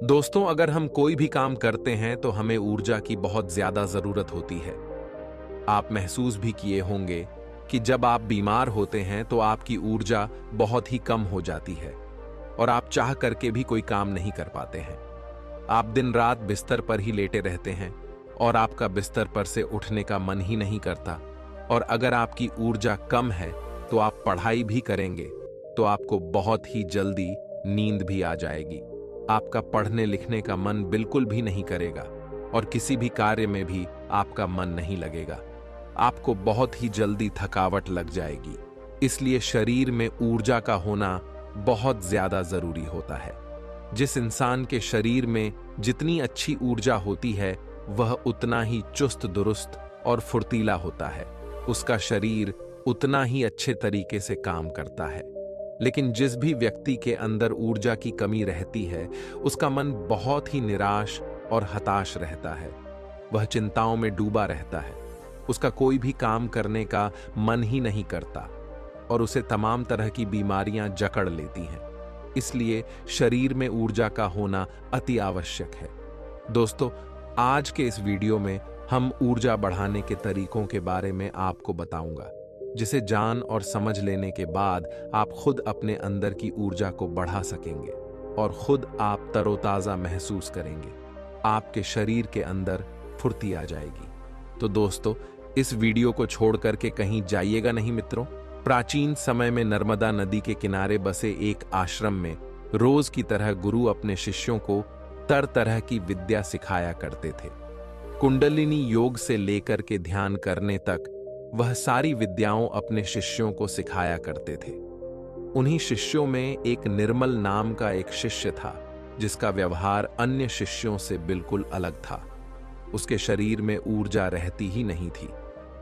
दोस्तों, अगर हम कोई भी काम करते हैं तो हमें ऊर्जा की बहुत ज्यादा जरूरत होती है। आप महसूस भी किए होंगे कि जब आप बीमार होते हैं तो आपकी ऊर्जा बहुत ही कम हो जाती है और आप चाह करके भी कोई काम नहीं कर पाते हैं। आप दिन रात बिस्तर पर ही लेटे रहते हैं और आपका बिस्तर पर से उठने का मन ही नहीं करता। और अगर आपकी ऊर्जा कम है तो आप पढ़ाई भी करेंगे तो आपको बहुत ही जल्दी नींद भी आ जाएगी। आपका पढ़ने लिखने का मन बिल्कुल भी नहीं करेगा और किसी भी कार्य में भी आपका मन नहीं लगेगा। आपको बहुत ही जल्दी थकावट लग जाएगी। इसलिए शरीर में ऊर्जा का होना बहुत ज्यादा जरूरी होता है। जिस इंसान के शरीर में जितनी अच्छी ऊर्जा होती है वह उतना ही चुस्त दुरुस्त और फुर्तीला होता है। उसका शरीर उतना ही अच्छे तरीके से काम करता है। लेकिन जिस भी व्यक्ति के अंदर ऊर्जा की कमी रहती है उसका मन बहुत ही निराश और हताश रहता है। वह चिंताओं में डूबा रहता है। उसका कोई भी काम करने का मन ही नहीं करता और उसे तमाम तरह की बीमारियां जकड़ लेती हैं। इसलिए शरीर में ऊर्जा का होना अति आवश्यक है। दोस्तों, आज के इस वीडियो में हम ऊर्जा बढ़ाने के तरीकों के बारे में आपको बताऊंगा, जिसे जान और समझ लेने के बाद आप खुद अपने अंदर की ऊर्जा को बढ़ा सकेंगे और खुद आप तरोताजा महसूस करेंगे। आपके शरीर के अंदर फुर्ती आ जाएगी। तो दोस्तों, इस वीडियो को छोड़ करके कहीं जाइएगा नहीं मित्रों। प्राचीन समय में नर्मदा नदी के किनारे बसे एक आश्रम में रोज की तरह गुरु अपने शिष्यों को तरह तरह की विद्या सिखाया करते थे। कुंडलिनी योग से लेकर के ध्यान करने तक वह सारी विद्याओं अपने शिष्यों को सिखाया करते थे। उन्हीं शिष्यों में एक निर्मल नाम का एक शिष्य था जिसका व्यवहार अन्य शिष्यों से बिल्कुल अलग था। उसके शरीर में ऊर्जा रहती ही नहीं थी।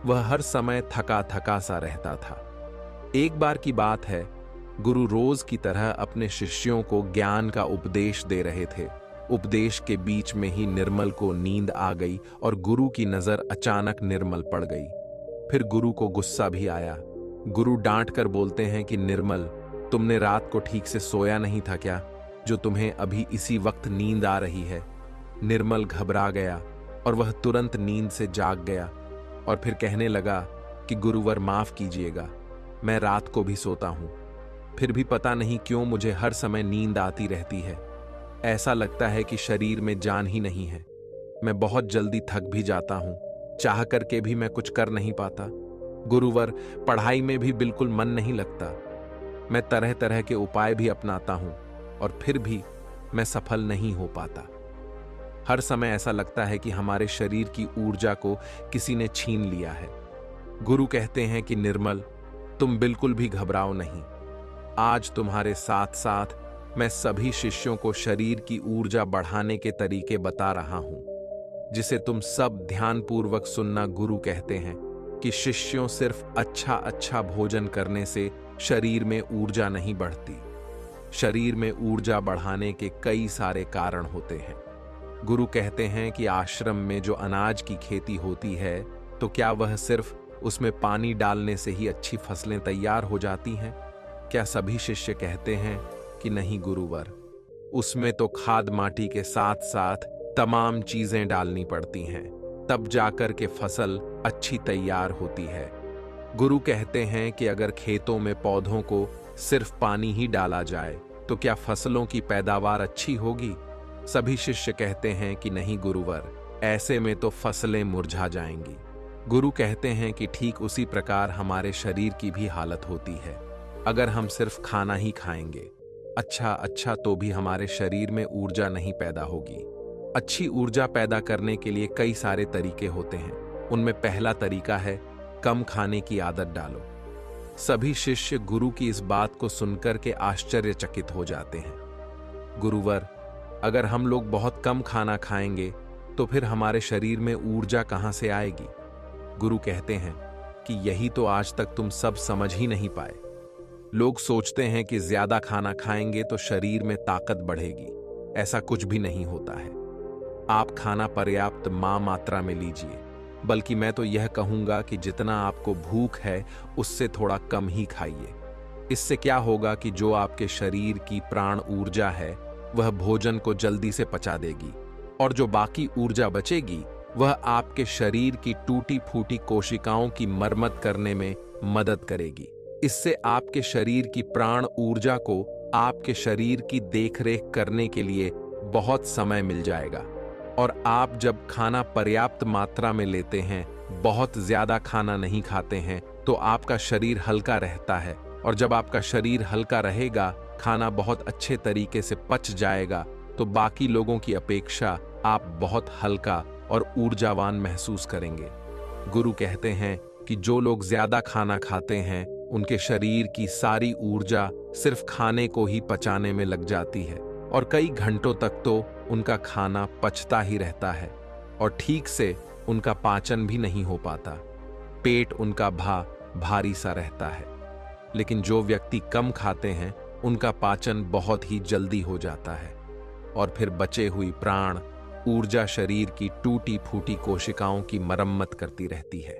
वह हर समय थका थका सा रहता था। एक बार की बात है, गुरु रोज की तरह अपने शिष्यों को ज्ञान का उपदेश दे रहे थे। उपदेश के बीच में ही निर्मल को नींद आ गई और गुरु की नजर अचानक निर्मल पड़ गई। फिर गुरु को गुस्सा भी आया। गुरु डांट कर बोलते हैं कि निर्मल, तुमने रात को ठीक से सोया नहीं था क्या, जो तुम्हें अभी इसी वक्त नींद आ रही है। निर्मल घबरा गया और वह तुरंत नींद से जाग गया और फिर कहने लगा कि गुरुवर माफ कीजिएगा, मैं रात को भी सोता हूं, फिर भी पता नहीं क्यों मुझे हर समय नींद आती रहती है। ऐसा लगता है कि शरीर में जान ही नहीं है। मैं बहुत जल्दी थक भी जाता हूं, चाह करके भी मैं कुछ कर नहीं पाता। गुरुवर, पढ़ाई में भी बिल्कुल मन नहीं लगता। मैं तरह तरह के उपाय भी अपनाता हूं और फिर भी मैं सफल नहीं हो पाता। हर समय ऐसा लगता है कि हमारे शरीर की ऊर्जा को किसी ने छीन लिया है। गुरु कहते हैं कि निर्मल, तुम बिल्कुल भी घबराओ नहीं। आज तुम्हारे साथ साथ मैं सभी शिष्यों को शरीर की ऊर्जा बढ़ाने के तरीके बता रहा हूं, जिसे तुम सब ध्यानपूर्वक सुनना। गुरु कहते हैं कि शिष्यों, सिर्फ अच्छा अच्छा भोजन करने से शरीर में ऊर्जा नहीं बढ़ती। शरीर में ऊर्जा बढ़ाने के कई सारे कारण होते हैं। गुरु कहते हैं कि आश्रम में जो अनाज की खेती होती है, तो क्या वह सिर्फ उसमें पानी डालने से ही अच्छी फसलें तैयार हो जाती हैं? क्या सभी शिष्य कहते हैं कि नहीं गुरुवर, उसमें तो खाद माटी के साथ साथ तमाम चीजें डालनी पड़ती हैं, तब जाकर के फसल अच्छी तैयार होती है। गुरु कहते हैं कि अगर खेतों में पौधों को सिर्फ पानी ही डाला जाए तो क्या फसलों की पैदावार अच्छी होगी? सभी शिष्य कहते हैं कि नहीं गुरुवर, ऐसे में तो फसलें मुरझा जाएंगी। गुरु कहते हैं कि ठीक उसी प्रकार हमारे शरीर की भी हालत होती है। अगर हम सिर्फ खाना ही खाएंगे अच्छा तो भी हमारे शरीर में ऊर्जा नहीं पैदा होगी। अच्छी ऊर्जा पैदा करने के लिए कई सारे तरीके होते हैं। उनमें पहला तरीका है कम खाने की आदत डालो। सभी शिष्य गुरु की इस बात को सुनकर के आश्चर्यचकित हो जाते हैं। गुरुवर, अगर हम लोग बहुत कम खाना खाएंगे तो फिर हमारे शरीर में ऊर्जा कहां से आएगी? गुरु कहते हैं कि यही तो आज तक तुम सब समझ ही नहीं पाए। लोग सोचते हैं कि ज्यादा खाना खाएंगे तो शरीर में ताकत बढ़ेगी। ऐसा कुछ भी नहीं होता है। आप खाना पर्याप्त मात्रा में लीजिए, बल्कि मैं तो यह कहूंगा कि जितना आपको भूख है उससे थोड़ा कम ही खाइए। इससे क्या होगा कि जो आपके शरीर की प्राण ऊर्जा है वह भोजन को जल्दी से पचा देगी और जो बाकी ऊर्जा बचेगी वह आपके शरीर की टूटी फूटी कोशिकाओं की मरम्मत करने में मदद करेगी। इससे आपके शरीर की प्राण ऊर्जा को आपके शरीर की देखरेख करने के लिए बहुत समय मिल जाएगा। और आप जब खाना पर्याप्त मात्रा में लेते हैं, बहुत ज्यादा खाना नहीं खाते हैं, तो आपका शरीर हल्का रहता है। और जब आपका शरीर हल्का रहेगा, खाना बहुत अच्छे तरीके से पच जाएगा, तो बाकी लोगों की अपेक्षा आप बहुत हल्का और ऊर्जावान महसूस करेंगे। गुरु कहते हैं कि जो लोग ज्यादा खाना खाते हैं उनके शरीर की सारी ऊर्जा सिर्फ खाने को ही पचाने में लग जाती है और कई घंटों तक तो उनका खाना पचता ही रहता है और ठीक से उनका पाचन भी नहीं हो पाता। पेट उनका भारी सा रहता है। लेकिन जो व्यक्ति कम खाते हैं उनका पाचन बहुत ही जल्दी हो जाता है और फिर बचे हुई प्राण ऊर्जा शरीर की टूटी फूटी कोशिकाओं की मरम्मत करती रहती है।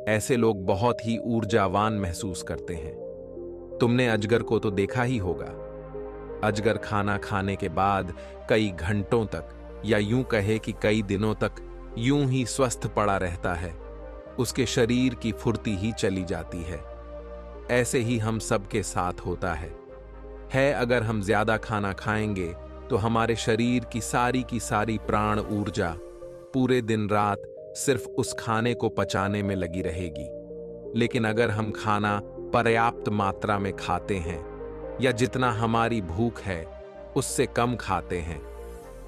ऐसे लोग बहुत ही ऊर्जावान महसूस करते हैं। तुमने अजगर को तो देखा ही होगा। अजगर खाना खाने के बाद कई घंटों तक या यूं कहे कि कई दिनों तक यूं ही स्वस्थ पड़ा रहता है। उसके शरीर की फुर्ती ही चली जाती है। ऐसे ही हम सबके साथ होता है। अगर हम ज्यादा खाना खाएंगे तो हमारे शरीर की सारी प्राण ऊर्जा पूरे दिन रात सिर्फ उस खाने को पचाने में लगी रहेगी। लेकिन अगर हम खाना पर्याप्त मात्रा में खाते हैं या जितना हमारी भूख है उससे कम खाते हैं,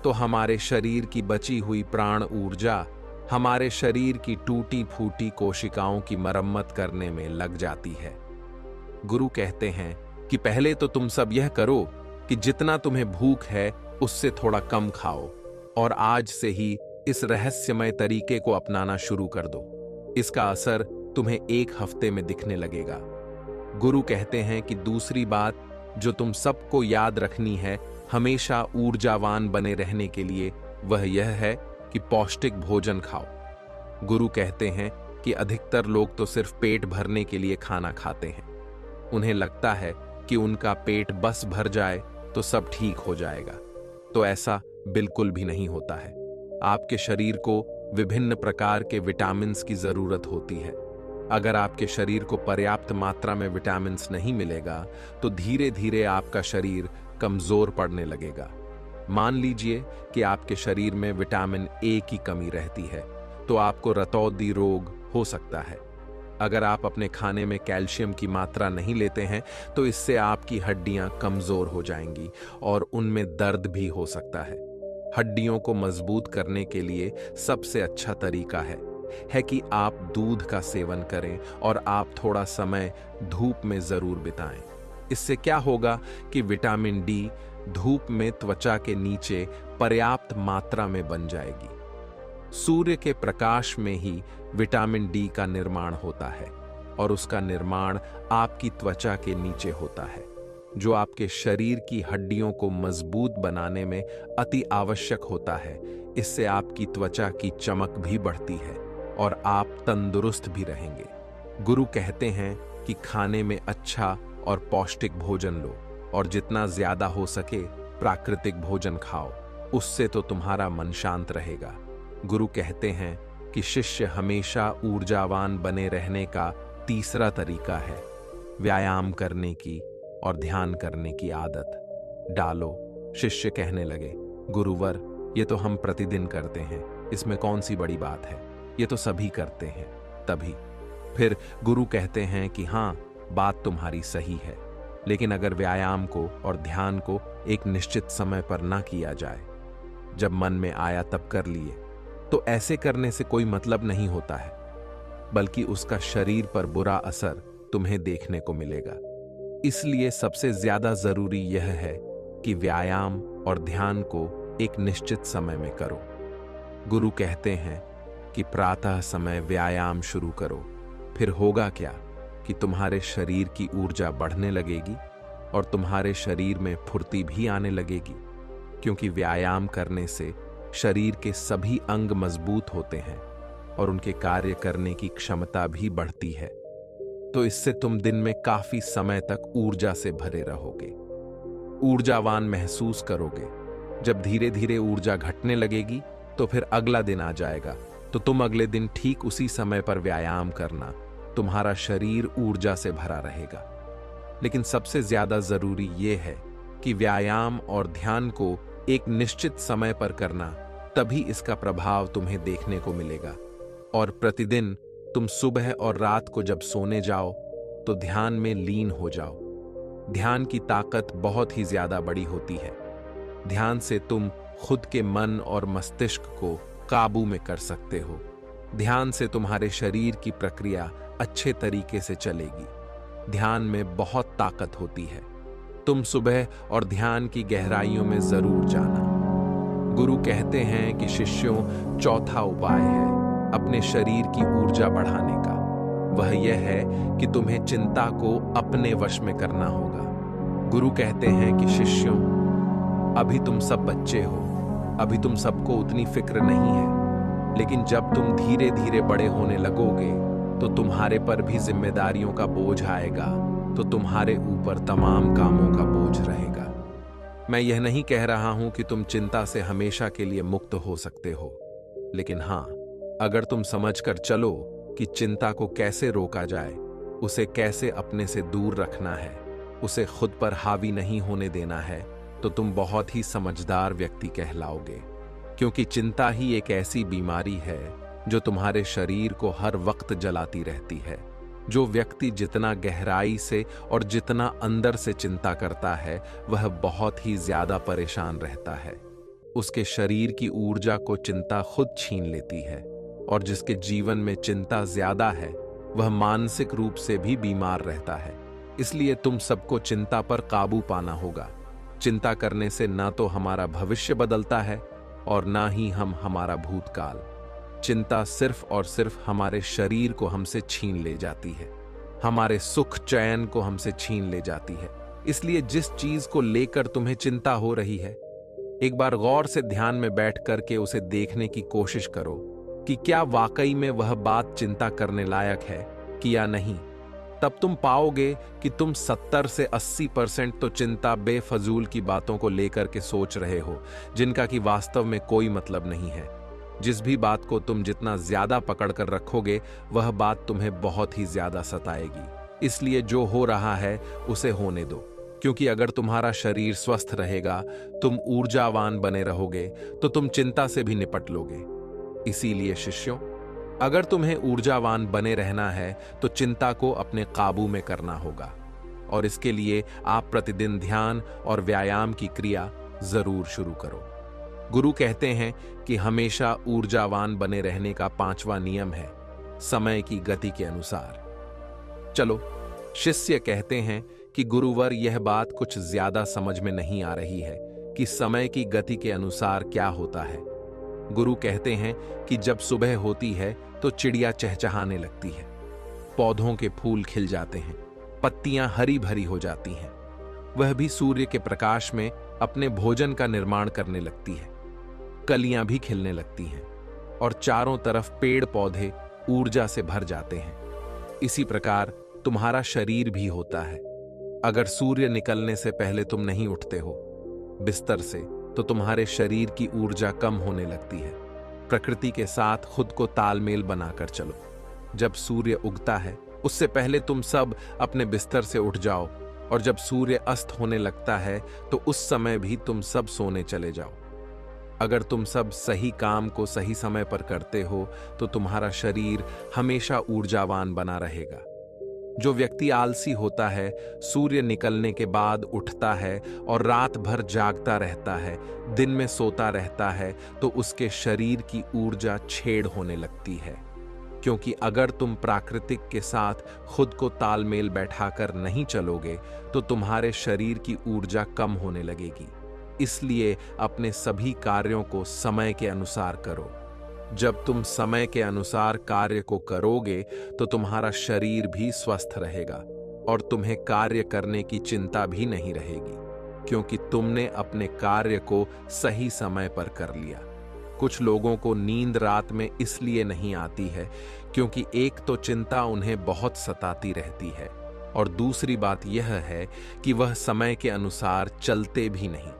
तो हमारे शरीर की बची हुई प्राण ऊर्जा हमारे शरीर की टूटी फूटी कोशिकाओं की मरम्मत करने में लग जाती है। गुरु कहते हैं कि पहले तो तुम सब यह करो कि जितना तुम्हें भूख है उससे थोड़ा कम खाओ और आज से ही इस रहस्यमय तरीके को अपनाना शुरू कर दो। इसका असर तुम्हें 1 हफ्ते में दिखने लगेगा। गुरु कहते हैं कि दूसरी बात जो तुम सबको याद रखनी है हमेशा ऊर्जावान बने रहने के लिए, वह यह है कि पौष्टिक भोजन खाओ। गुरु कहते हैं कि अधिकतर लोग तो सिर्फ पेट भरने के लिए खाना खाते हैं। उन्हें लगता है कि उनका पेट बस भर जाए तो सब ठीक हो जाएगा। तो ऐसा बिल्कुल भी नहीं होता है। आपके शरीर को विभिन्न प्रकार के विटामिन्स की जरूरत होती है। अगर आपके शरीर को पर्याप्त मात्रा में विटामिन्स नहीं मिलेगा तो धीरे धीरे आपका शरीर कमजोर पड़ने लगेगा। मान लीजिए कि आपके शरीर में विटामिन ए की कमी रहती है तो आपको रतौंधी रोग हो सकता है। अगर आप अपने खाने में कैल्शियम की मात्रा नहीं लेते हैं तो इससे आपकी हड्डियां कमजोर हो जाएंगी और उनमें दर्द भी हो सकता है। हड्डियों को मजबूत करने के लिए सबसे अच्छा तरीका है कि आप दूध का सेवन करें और आप थोड़ा समय धूप में जरूर बिताएं। इससे क्या होगा कि विटामिन डी धूप में त्वचा के नीचे पर्याप्त मात्रा में बन जाएगी। सूर्य के प्रकाश में ही विटामिन डी का निर्माण होता है और उसका निर्माण आपकी त्वचा के नीचे होता है, जो आपके शरीर की हड्डियों को मजबूत बनाने में अति आवश्यक होता है। इससे आपकी त्वचा की चमक भी बढ़ती है और आप तंदुरुस्त भी रहेंगे। गुरु कहते हैं कि खाने में अच्छा और पौष्टिक भोजन लो और जितना ज्यादा हो सके प्राकृतिक भोजन खाओ, उससे तो तुम्हारा मन शांत रहेगा। गुरु कहते हैं कि शिष्य हमेशा ऊर्जावान बने रहने का तीसरा तरीका है व्यायाम करने की और ध्यान करने की आदत डालो। शिष्य कहने लगे, गुरुवर, ये तो हम प्रतिदिन करते हैं, इसमें कौन सी बड़ी बात है, ये तो सभी करते हैं। तभी फिर गुरु कहते हैं कि हाँ, बात तुम्हारी सही है, लेकिन अगर व्यायाम को और ध्यान को एक निश्चित समय पर ना किया जाए, जब मन में आया तब कर लिए, तो ऐसे करने से कोई मतलब नहीं होता है, बल्कि उसका शरीर पर बुरा असर तुम्हें देखने को मिलेगा। इसलिए सबसे ज्यादा जरूरी यह है कि व्यायाम और ध्यान को एक निश्चित समय में करो। गुरु कहते हैं कि प्रातः समय व्यायाम शुरू करो, फिर होगा क्या कि तुम्हारे शरीर की ऊर्जा बढ़ने लगेगी और तुम्हारे शरीर में फुर्ती भी आने लगेगी, क्योंकि व्यायाम करने से शरीर के सभी अंग मजबूत होते हैं और उनके कार्य करने की क्षमता भी बढ़ती है। तो इससे तुम दिन में काफी समय तक ऊर्जा से भरे रहोगे। ऊर्जावान महसूस करोगे। जब धीरे धीरे ऊर्जा घटने लगेगी तो फिर अगला दिन आ जाएगा, तो तुम अगले दिन ठीक उसी समय पर व्यायाम करना। तुम्हारा शरीर ऊर्जा से भरा रहेगा। लेकिन सबसे ज्यादा जरूरी यह है कि व्यायाम और ध्यान को एक निश्चित समय पर करना, तभी इसका प्रभाव तुम्हें देखने को मिलेगा। और प्रतिदिन तुम सुबह और रात को जब सोने जाओ तो ध्यान में लीन हो जाओ। ध्यान की ताकत बहुत ही ज्यादा बड़ी होती है। ध्यान से तुम खुद के मन और मस्तिष्क को काबू में कर सकते हो। ध्यान से तुम्हारे शरीर की प्रक्रिया अच्छे तरीके से चलेगी। ध्यान में बहुत ताकत होती है। तुम सुबह और ध्यान की गहराइयों में जरूर जाना। गुरु कहते हैं कि शिष्यों, चौथा उपाय है अपने शरीर की ऊर्जा बढ़ाने का। वह यह है कि तुम्हें चिंता को अपने वश में करना होगा। गुरु कहते हैं कि शिष्यों, अभी तुम सब बच्चे हो, अभी तुम सबको उतनी फिक्र नहीं है, लेकिन जब तुम धीरे धीरे बड़े होने लगोगे तो तुम्हारे पर भी जिम्मेदारियों का बोझ आएगा, तो तुम्हारे ऊपर तमाम कामों का बोझ रहेगा। मैं यह नहीं कह रहा हूं कि तुम चिंता से हमेशा के लिए मुक्त हो सकते हो, लेकिन हां, अगर तुम समझकर चलो कि चिंता को कैसे रोका जाए, उसे कैसे अपने से दूर रखना है, उसे खुद पर हावी नहीं होने देना है, तो तुम बहुत ही समझदार व्यक्ति कहलाओगे। क्योंकि चिंता ही एक ऐसी बीमारी है जो तुम्हारे शरीर को हर वक्त जलाती रहती है। जो व्यक्ति जितना गहराई से और जितना अंदर से चिंता करता है, वह बहुत ही ज्यादा परेशान रहता है। उसके शरीर की ऊर्जा को चिंता खुद छीन लेती है, और जिसके जीवन में चिंता ज्यादा है वह मानसिक रूप से भी बीमार रहता है। इसलिए तुम सबको चिंता पर काबू पाना होगा। चिंता करने से ना तो हमारा भविष्य बदलता है और ना ही हम हमारा भूतकाल। चिंता सिर्फ और सिर्फ हमारे शरीर को हमसे छीन ले जाती है, हमारे सुख चैन को हमसे छीन ले जाती है। इसलिए जिस चीज को लेकर तुम्हें चिंता हो रही है, एक बार गौर से ध्यान में बैठ करके उसे देखने की कोशिश करो कि क्या वाकई में वह बात चिंता करने लायक है कि या नहीं। तब तुम पाओगे कि तुम 70 से 80% तो चिंता बेफजूल की बातों को लेकर के सोच रहे हो, जिनका कि वास्तव में कोई मतलब नहीं है। जिस भी बात को तुम जितना ज्यादा पकड़ कर रखोगे, वह बात तुम्हें बहुत ही ज्यादा सताएगी। इसलिए जो हो रहा है उसे होने दो, क्योंकि अगर तुम्हारा शरीर स्वस्थ रहेगा, तुम ऊर्जावान बने रहोगे, तो तुम चिंता से भी निपट लोगे। इसीलिए शिष्यों, अगर तुम्हें ऊर्जावान बने रहना है तो चिंता को अपने काबू में करना होगा, और इसके लिए आप प्रतिदिन ध्यान और व्यायाम की क्रिया जरूर शुरू करो। गुरु कहते हैं कि हमेशा ऊर्जावान बने रहने का 5वां नियम है समय की गति के अनुसार। चलो, शिष्य कहते हैं कि गुरुवर, यह बात कुछ ज्यादा समझ में नहीं आ रही है कि समय की गति के अनुसार क्या होता है। गुरु कहते हैं कि जब सुबह होती है तो चिड़िया चहचहाने लगती है, पौधों के फूल खिल जाते हैं, पत्तियां हरी भरी हो जाती हैं, वह भी सूर्य के प्रकाश में अपने भोजन का निर्माण करने लगती है, कलियां भी खिलने लगती हैं, और चारों तरफ पेड़ पौधे ऊर्जा से भर जाते हैं। इसी प्रकार तुम्हारा शरीर भी होता है। अगर सूर्य निकलने से पहले तुम नहीं उठते हो बिस्तर से, तो तुम्हारे शरीर की ऊर्जा कम होने लगती है। प्रकृति के साथ खुद को तालमेल बनाकर चलो। जब सूर्य उगता है उससे पहले तुम सब अपने बिस्तर से उठ जाओ, और जब सूर्य अस्त होने लगता है तो उस समय भी तुम सब सोने चले जाओ। अगर तुम सब सही काम को सही समय पर करते हो तो तुम्हारा शरीर हमेशा ऊर्जावान बना रहेगा। जो व्यक्ति आलसी होता है, सूर्य निकलने के बाद उठता है और रात भर जागता रहता है, दिन में सोता रहता है, तो उसके शरीर की ऊर्जा छेड़ होने लगती है। क्योंकि अगर तुम प्राकृतिक के साथ खुद को तालमेल बैठाकर नहीं चलोगे तो तुम्हारे शरीर की ऊर्जा कम होने लगेगी। इसलिए अपने सभी कार्यों को समय के अनुसार करो। जब तुम समय के अनुसार कार्य को करोगे तो तुम्हारा शरीर भी स्वस्थ रहेगा और तुम्हें कार्य करने की चिंता भी नहीं रहेगी, क्योंकि तुमने अपने कार्य को सही समय पर कर लिया। कुछ लोगों को नींद रात में इसलिए नहीं आती है क्योंकि एक तो चिंता उन्हें बहुत सताती रहती है, और दूसरी बात यह है कि वह समय के अनुसार चलते भी नहीं।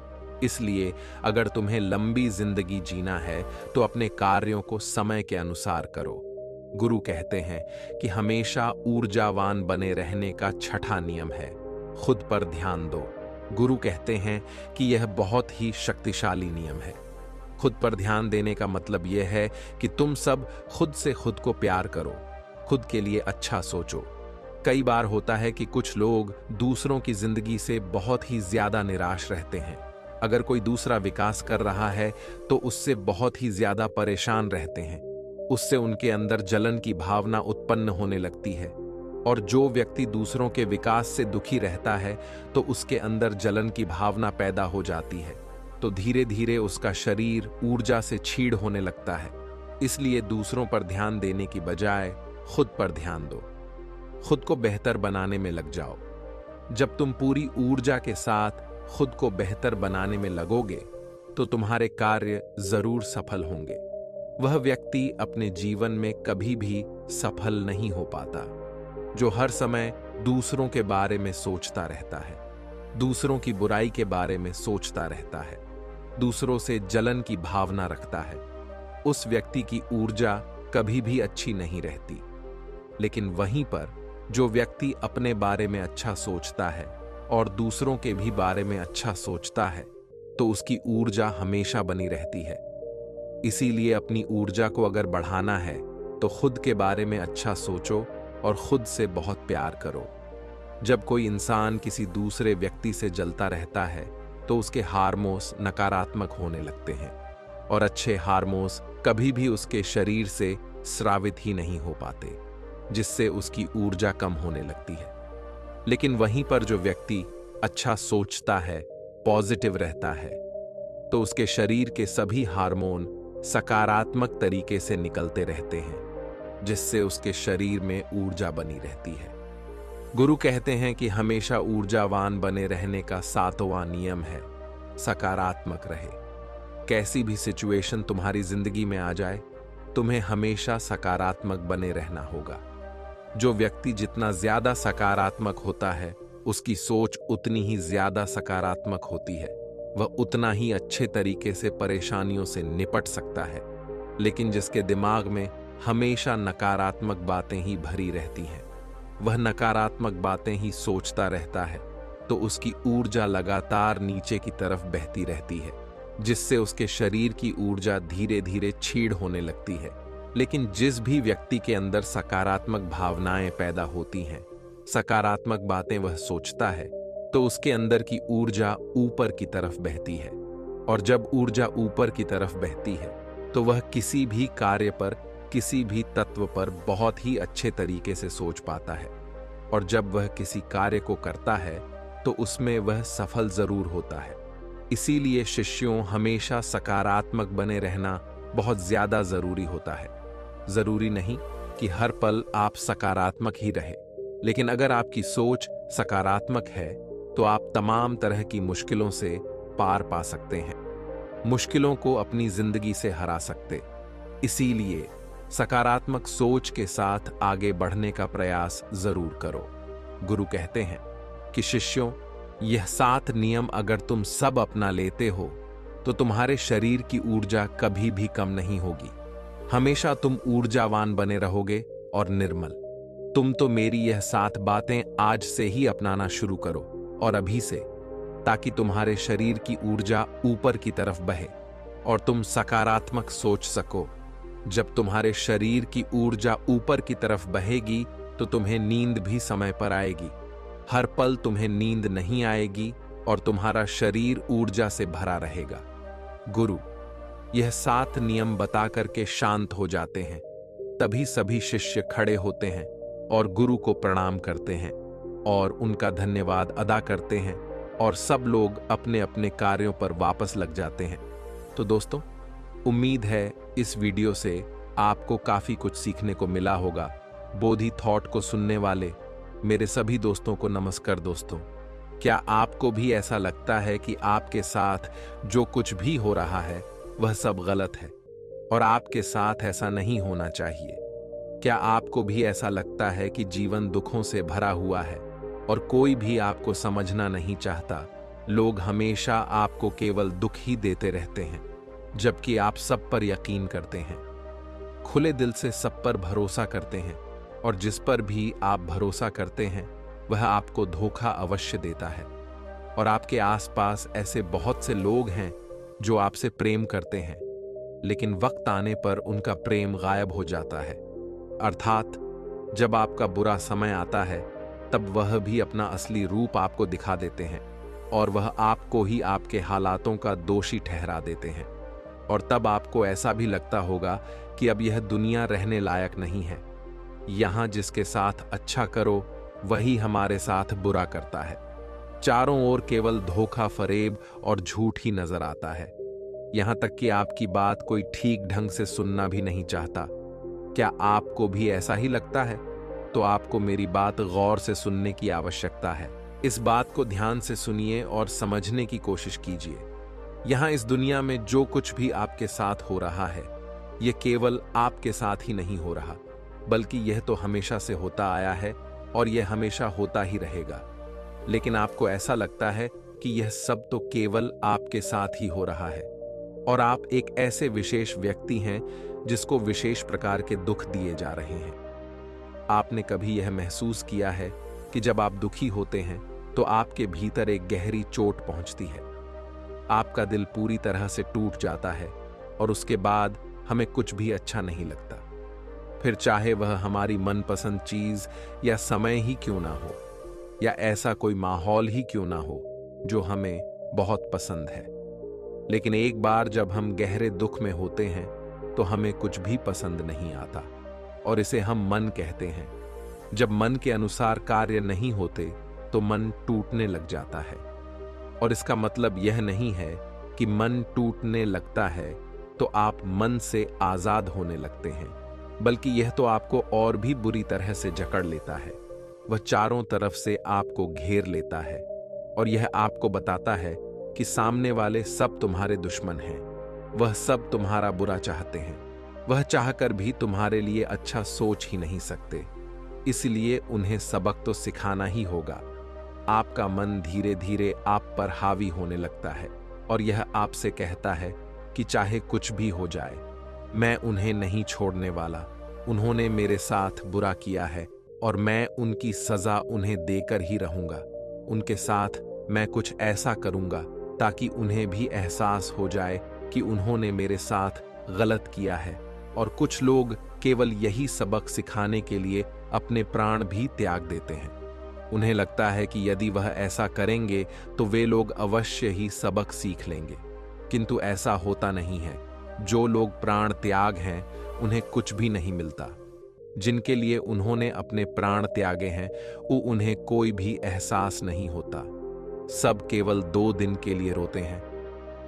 इसलिए अगर तुम्हें लंबी जिंदगी जीना है तो अपने कार्यों को समय के अनुसार करो। गुरु कहते हैं कि हमेशा ऊर्जावान बने रहने का छठा नियम है, खुद पर ध्यान दो। गुरु कहते हैं कि यह बहुत ही शक्तिशाली नियम है। खुद पर ध्यान देने का मतलब यह है कि तुम सब खुद से खुद को प्यार करो, खुद के लिए अच्छा सोचो। कई बार होता है कि कुछ लोग दूसरों की जिंदगी से बहुत ही ज्यादा निराश रहते हैं। अगर कोई दूसरा विकास कर रहा है तो उससे बहुत ही ज्यादा परेशान रहते हैं। उससे उनके अंदर जलन की भावना उत्पन्न होने लगती है। और जो व्यक्ति दूसरों के विकास से दुखी रहता है तो उसके अंदर जलन की भावना पैदा हो जाती है। तो धीरे धीरे उसका शरीर ऊर्जा से छीड़ होने लगता है। इसलिए दूसरों पर ध्यान देने की बजाय खुद पर ध्यान दो। खुद को बेहतर बनाने में लग जाओ। जब तुम पूरी ऊर्जा के साथ खुद को बेहतर बनाने में लगोगे तो तुम्हारे कार्य जरूर सफल होंगे। वह व्यक्ति अपने जीवन में कभी भी सफल नहीं हो पाता जो हर समय दूसरों के बारे में सोचता रहता है, दूसरों की बुराई के बारे में सोचता रहता है, दूसरों से जलन की भावना रखता है। उस व्यक्ति की ऊर्जा कभी भी अच्छी नहीं रहती। लेकिन वहीं पर जो व्यक्ति अपने बारे में अच्छा सोचता है और दूसरों के भी बारे में अच्छा सोचता है तो उसकी ऊर्जा हमेशा बनी रहती है। इसीलिए अपनी ऊर्जा को अगर बढ़ाना है तो खुद के बारे में अच्छा सोचो और खुद से बहुत प्यार करो। जब कोई इंसान किसी दूसरे व्यक्ति से जलता रहता है तो उसके हार्मोन्स नकारात्मक होने लगते हैं और अच्छे हार्मोन्स कभी भी उसके शरीर से स्रावित ही नहीं हो पाते, जिससे उसकी ऊर्जा कम होने लगती है। लेकिन वहीं पर जो व्यक्ति अच्छा सोचता है, पॉजिटिव रहता है, तो उसके शरीर के सभी हार्मोन सकारात्मक तरीके से निकलते रहते हैं, जिससे उसके शरीर में ऊर्जा बनी रहती है। गुरु कहते हैं कि हमेशा ऊर्जावान बने रहने का 7वां नियम है, सकारात्मक रहे। कैसी भी सिचुएशन तुम्हारी जिंदगी में आ जाए, तुम्हें हमेशा सकारात्मक बने रहना होगा। जो व्यक्ति जितना ज्यादा सकारात्मक होता है, उसकी सोच उतनी ही ज्यादा सकारात्मक होती है। वह उतना ही अच्छे तरीके से परेशानियों से निपट सकता है। लेकिन जिसके दिमाग में हमेशा नकारात्मक बातें ही भरी रहती हैं, वह नकारात्मक बातें ही सोचता रहता है, तो उसकी ऊर्जा लगातार नीचे की तरफ बहती रहती है, जिससे उसके शरीर की ऊर्जा धीरे धीरे छीड़ होने लगती है। लेकिन जिस भी व्यक्ति के अंदर सकारात्मक भावनाएं पैदा होती हैं, सकारात्मक बातें वह सोचता है, तो उसके अंदर की ऊर्जा ऊपर की तरफ बहती है। और जब ऊर्जा ऊपर की तरफ बहती है तो वह किसी भी कार्य पर, किसी भी तत्व पर बहुत ही अच्छे तरीके से सोच पाता है। और जब वह किसी कार्य को करता है तो उसमें वह सफल जरूर होता है। इसीलिए शिष्यों, हमेशा सकारात्मक बने रहना बहुत ज्यादा जरूरी होता है। जरूरी नहीं कि हर पल आप सकारात्मक ही रहे, लेकिन अगर आपकी सोच सकारात्मक है तो आप तमाम तरह की मुश्किलों से पार पा सकते हैं, मुश्किलों को अपनी जिंदगी से हरा सकते। इसीलिए सकारात्मक सोच के साथ आगे बढ़ने का प्रयास जरूर करो। गुरु कहते हैं कि शिष्यों, यह 7 नियम अगर तुम सब अपना लेते हो तो तुम्हारे शरीर की ऊर्जा कभी भी कम नहीं होगी। हमेशा तुम ऊर्जावान बने रहोगे और निर्मल। तुम तो मेरी यह 7 बातें आज से ही अपनाना शुरू करो, और अभी से, ताकि तुम्हारे शरीर की ऊर्जा ऊपर की तरफ बहे और तुम सकारात्मक सोच सको। जब तुम्हारे शरीर की ऊर्जा ऊपर की तरफ बहेगी तो तुम्हें नींद भी समय पर आएगी। हर पल तुम्हें नींद नहीं आएगी और तुम्हारा शरीर ऊर्जा से भरा रहेगा। गुरु यह 7 नियम बता करके शांत हो जाते हैं। तभी सभी शिष्य खड़े होते हैं और गुरु को प्रणाम करते हैं और उनका धन्यवाद अदा करते हैं, और सब लोग अपने अपने कार्यों पर वापस लग जाते हैं। तो दोस्तों, उम्मीद है इस वीडियो से आपको काफी कुछ सीखने को मिला होगा। बोधि थॉट को सुनने वाले मेरे सभी दोस्तों को नमस्कार। दोस्तों, क्या आपको भी ऐसा लगता है कि आपके साथ जो कुछ भी हो रहा है वह सब गलत है और आपके साथ ऐसा नहीं होना चाहिए? क्या आपको भी ऐसा लगता है कि जीवन दुखों से भरा हुआ है और कोई भी आपको समझना नहीं चाहता। लोग हमेशा आपको केवल दुख ही देते रहते हैं, जबकि आप सब पर यकीन करते हैं, खुले दिल से सब पर भरोसा करते हैं, और जिस पर भी आप भरोसा करते हैं वह आपको धोखा अवश्य देता है। और आपके आसपास ऐसे बहुत से लोग हैं जो आपसे प्रेम करते हैं, लेकिन वक्त आने पर उनका प्रेम गायब हो जाता है। अर्थात जब आपका बुरा समय आता है तब वह भी अपना असली रूप आपको दिखा देते हैं, और वह आपको ही आपके हालातों का दोषी ठहरा देते हैं। और तब आपको ऐसा भी लगता होगा कि अब यह दुनिया रहने लायक नहीं है। यहाँ जिसके साथ अच्छा करो वही हमारे साथ बुरा करता है। चारों ओर केवल धोखा, फरेब और झूठ ही नजर आता है। यहाँ तक कि आपकी बात कोई ठीक ढंग से सुनना भी नहीं चाहता। क्या आपको भी ऐसा ही लगता है? तो आपको मेरी बात गौर से सुनने की आवश्यकता है। इस बात को ध्यान से सुनिए और समझने की कोशिश कीजिए। यहाँ इस दुनिया में जो कुछ भी आपके साथ हो रहा है, यह केवल आपके साथ ही नहीं हो रहा, बल्कि यह तो हमेशा से होता आया है और यह हमेशा होता ही रहेगा। लेकिन आपको ऐसा लगता है कि यह सब तो केवल आपके साथ ही हो रहा है, और आप एक ऐसे विशेष व्यक्ति हैं जिसको विशेष प्रकार के दुख दिए जा रहे हैं। आपने कभी यह महसूस किया है कि जब आप दुखी होते हैं तो आपके भीतर एक गहरी चोट पहुंचती है, आपका दिल पूरी तरह से टूट जाता है, और उसके बाद हमें कुछ भी अच्छा नहीं लगता, फिर चाहे वह हमारी मनपसंद चीज या समय ही क्यों ना हो, या ऐसा कोई माहौल ही क्यों ना हो जो हमें बहुत पसंद है। लेकिन एक बार जब हम गहरे दुख में होते हैं तो हमें कुछ भी पसंद नहीं आता, और इसे हम मन कहते हैं। जब मन के अनुसार कार्य नहीं होते तो मन टूटने लग जाता है। और इसका मतलब यह नहीं है कि मन टूटने लगता है तो आप मन से आजाद होने लगते हैं, बल्कि यह तो आपको और भी बुरी तरह से जकड़ लेता है। वह चारों तरफ से आपको घेर लेता है, और यह आपको बताता है कि सामने वाले सब तुम्हारे दुश्मन हैं। वह सब तुम्हारा बुरा चाहते हैं, वह चाहकर भी तुम्हारे लिए अच्छा सोच ही नहीं सकते। इसलिए उन्हें सबक तो सिखाना ही होगा। आपका मन धीरे धीरे आप पर हावी होने लगता है, और यह आपसे कहता है कि चाहे कुछ भी हो जाए, मैं उन्हें नहीं छोड़ने वाला। उन्होंने मेरे साथ बुरा किया है और मैं उनकी सजा उन्हें देकर ही रहूंगा। उनके साथ मैं कुछ ऐसा करूंगा ताकि उन्हें भी एहसास हो जाए कि उन्होंने मेरे साथ गलत किया है। और कुछ लोग केवल यही सबक सिखाने के लिए अपने प्राण भी त्याग देते हैं। उन्हें लगता है कि यदि वह ऐसा करेंगे तो वे लोग अवश्य ही सबक सीख लेंगे, किंतु ऐसा होता नहीं है। जो लोग प्राण त्याग हैं उन्हें कुछ भी नहीं मिलता। जिनके लिए उन्होंने अपने प्राण त्यागे हैं उन्हें कोई भी एहसास नहीं होता। सब केवल 2 दिन के लिए रोते हैं,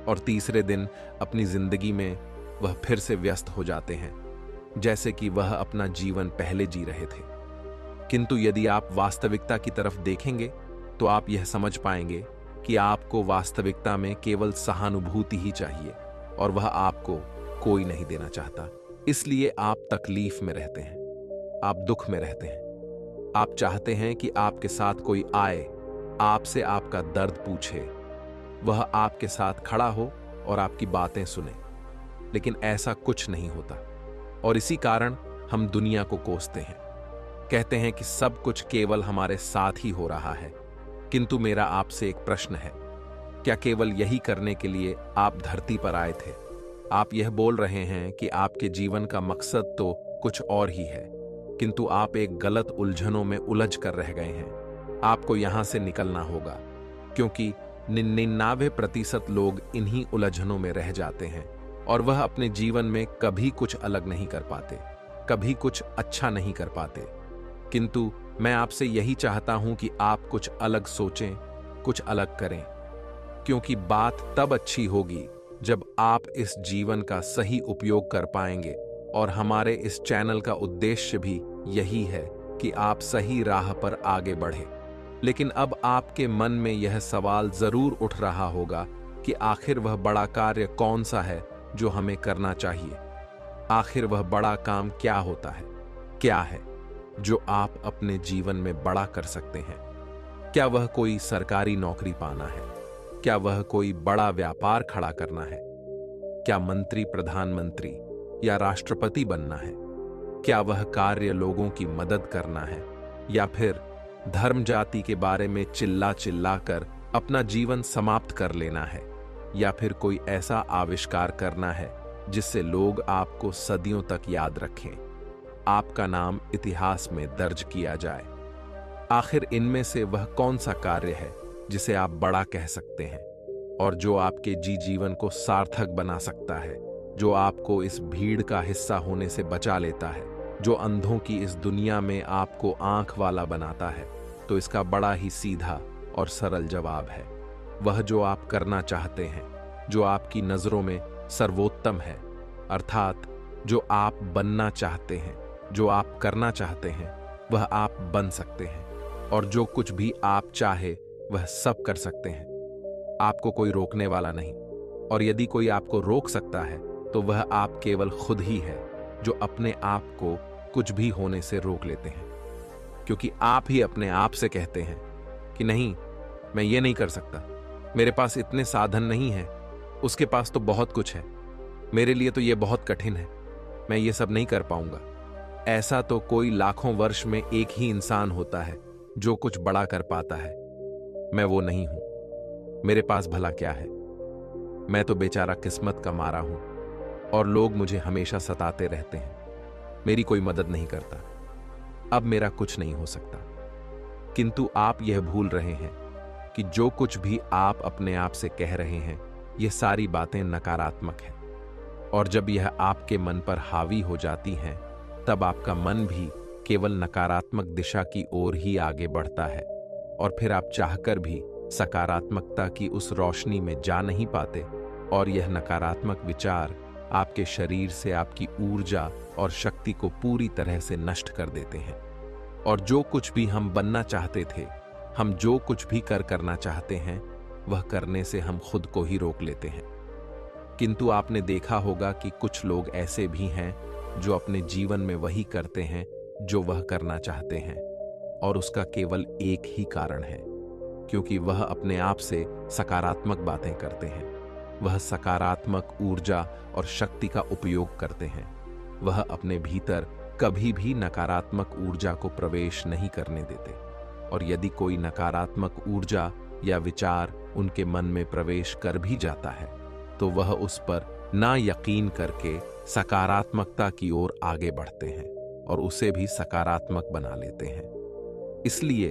और तीसरे दिन अपनी जिंदगी में वह फिर से व्यस्त हो जाते हैं, जैसे कि वह अपना जीवन पहले जी रहे थे। किंतु यदि आप वास्तविकता की तरफ देखेंगे तो आप यह समझ पाएंगे कि आपको वास्तविकता में केवल सहानुभूति ही चाहिए, और वह आपको कोई नहीं देना चाहता। इसलिए आप तकलीफ में रहते हैं, आप दुख में रहते हैं। आप चाहते हैं कि आपके साथ कोई आए, आपसे आपका दर्द पूछे, वह आपके साथ खड़ा हो और आपकी बातें सुने, लेकिन ऐसा कुछ नहीं होता। और इसी कारण हम दुनिया को कोसते हैं, कहते हैं कि सब कुछ केवल हमारे साथ ही हो रहा है। किंतु मेरा आपसे एक प्रश्न है, क्या केवल यही करने के लिए आप धरती पर आए थे? आप यह बोल रहे हैं कि आपके जीवन का मकसद तो कुछ और ही है, किंतु आप एक गलत उलझनों में उलझ कर रह गए हैं। आपको यहां से निकलना होगा, क्योंकि 99% लोग इन्हीं उलझनों में रह जाते हैं, और वह अपने जीवन में कभी कुछ अलग नहीं कर पाते, कभी कुछ अच्छा नहीं कर पाते। किंतु मैं आपसे यही चाहता हूं कि आप कुछ अलग सोचें, कुछ अलग करें, क्योंकि बात तब अच्छी होगी जब आप इस जीवन का सही उपयोग कर पाएंगे। और हमारे इस चैनल का उद्देश्य भी यही है कि आप सही राह पर आगे बढ़ें। लेकिन अब आपके मन में यह सवाल जरूर उठ रहा होगा कि आखिर वह बड़ा कार्य कौन सा है जो हमें करना चाहिए? आखिर वह बड़ा काम क्या होता है? क्या है जो आप अपने जीवन में बड़ा कर सकते हैं? क्या वह कोई सरकारी नौकरी पाना है? क्या वह कोई बड़ा व्यापार खड़ा करना है? क्या मंत्री, प्रधानमंत्री या राष्ट्रपति बनना है? क्या वह कार्य लोगों की मदद करना है, या फिर धर्म जाति के बारे में चिल्ला चिल्ला कर अपना जीवन समाप्त कर लेना है, या फिर कोई ऐसा आविष्कार करना है जिससे लोग आपको सदियों तक याद रखें, आपका नाम इतिहास में दर्ज किया जाए? आखिर इनमें से वह कौन सा कार्य है जिसे आप बड़ा कह सकते हैं और जो आपके जीवन को सार्थक बना सकता है, जो आपको इस भीड़ का हिस्सा होने से बचा लेता है, जो अंधों की इस दुनिया में आपको आंख वाला बनाता है? तो इसका बड़ा ही सीधा और सरल जवाब है, वह जो आप करना चाहते हैं, जो आपकी नजरों में सर्वोत्तम है, अर्थात जो आप बनना चाहते हैं, जो आप करना चाहते हैं, वह आप बन सकते हैं। और जो कुछ भी आप चाहे वह सब कर सकते हैं। आपको कोई रोकने वाला नहीं, और यदि कोई आपको रोक सकता है तो वह आप केवल खुद ही है, जो अपने आप को कुछ भी होने से रोक लेते हैं, क्योंकि आप ही अपने आप से कहते हैं कि नहीं, मैं ये नहीं कर सकता, मेरे पास इतने साधन नहीं है, उसके पास तो बहुत कुछ है, मेरे लिए तो ये बहुत कठिन है, मैं ये सब नहीं कर पाऊंगा। ऐसा तो कोई लाखों वर्ष में एक ही इंसान होता है जो कुछ बड़ा कर पाता है। मैं वो नहीं हूं। मेरे पास भला क्या है? मैं तो बेचारा किस्मत का मारा हूं, और लोग मुझे हमेशा सताते रहते हैं, मेरी कोई मदद नहीं करता, अब मेरा कुछ नहीं हो सकता। किंतु आप यह भूल रहे हैं कि जो कुछ भी आप अपने आप से कह रहे हैं, ये सारी बातें नकारात्मक हैं, और जब यह आपके मन पर हावी हो जाती हैं, तब आपका मन भी केवल नकारात्मक दिशा की ओर ही आगे बढ़ता है, और फिर आप चाहकर भी सकारात्मकता की उस रोशनी में जा नहीं पाते, और यह नकारात्मक विचार आपके शरीर से आपकी ऊर्जा और शक्ति को पूरी तरह से नष्ट कर देते हैं। और जो कुछ भी हम बनना चाहते थे, हम जो कुछ भी करना चाहते हैं, वह करने से हम खुद को ही रोक लेते हैं। किंतु आपने देखा होगा कि कुछ लोग ऐसे भी हैं जो अपने जीवन में वही करते हैं जो वह करना चाहते हैं, और उसका केवल एक ही कारण है, क्योंकि वह अपने आप से सकारात्मक बातें करते हैं, वह सकारात्मक ऊर्जा और शक्ति का उपयोग करते हैं, वह अपने भीतर कभी भी नकारात्मक ऊर्जा को प्रवेश नहीं करने देते। और यदि कोई नकारात्मक ऊर्जा या विचार उनके मन में प्रवेश कर भी जाता है, तो वह उस पर ना यकीन करके सकारात्मकता की ओर आगे बढ़ते हैं और उसे भी सकारात्मक बना लेते हैं। इसलिए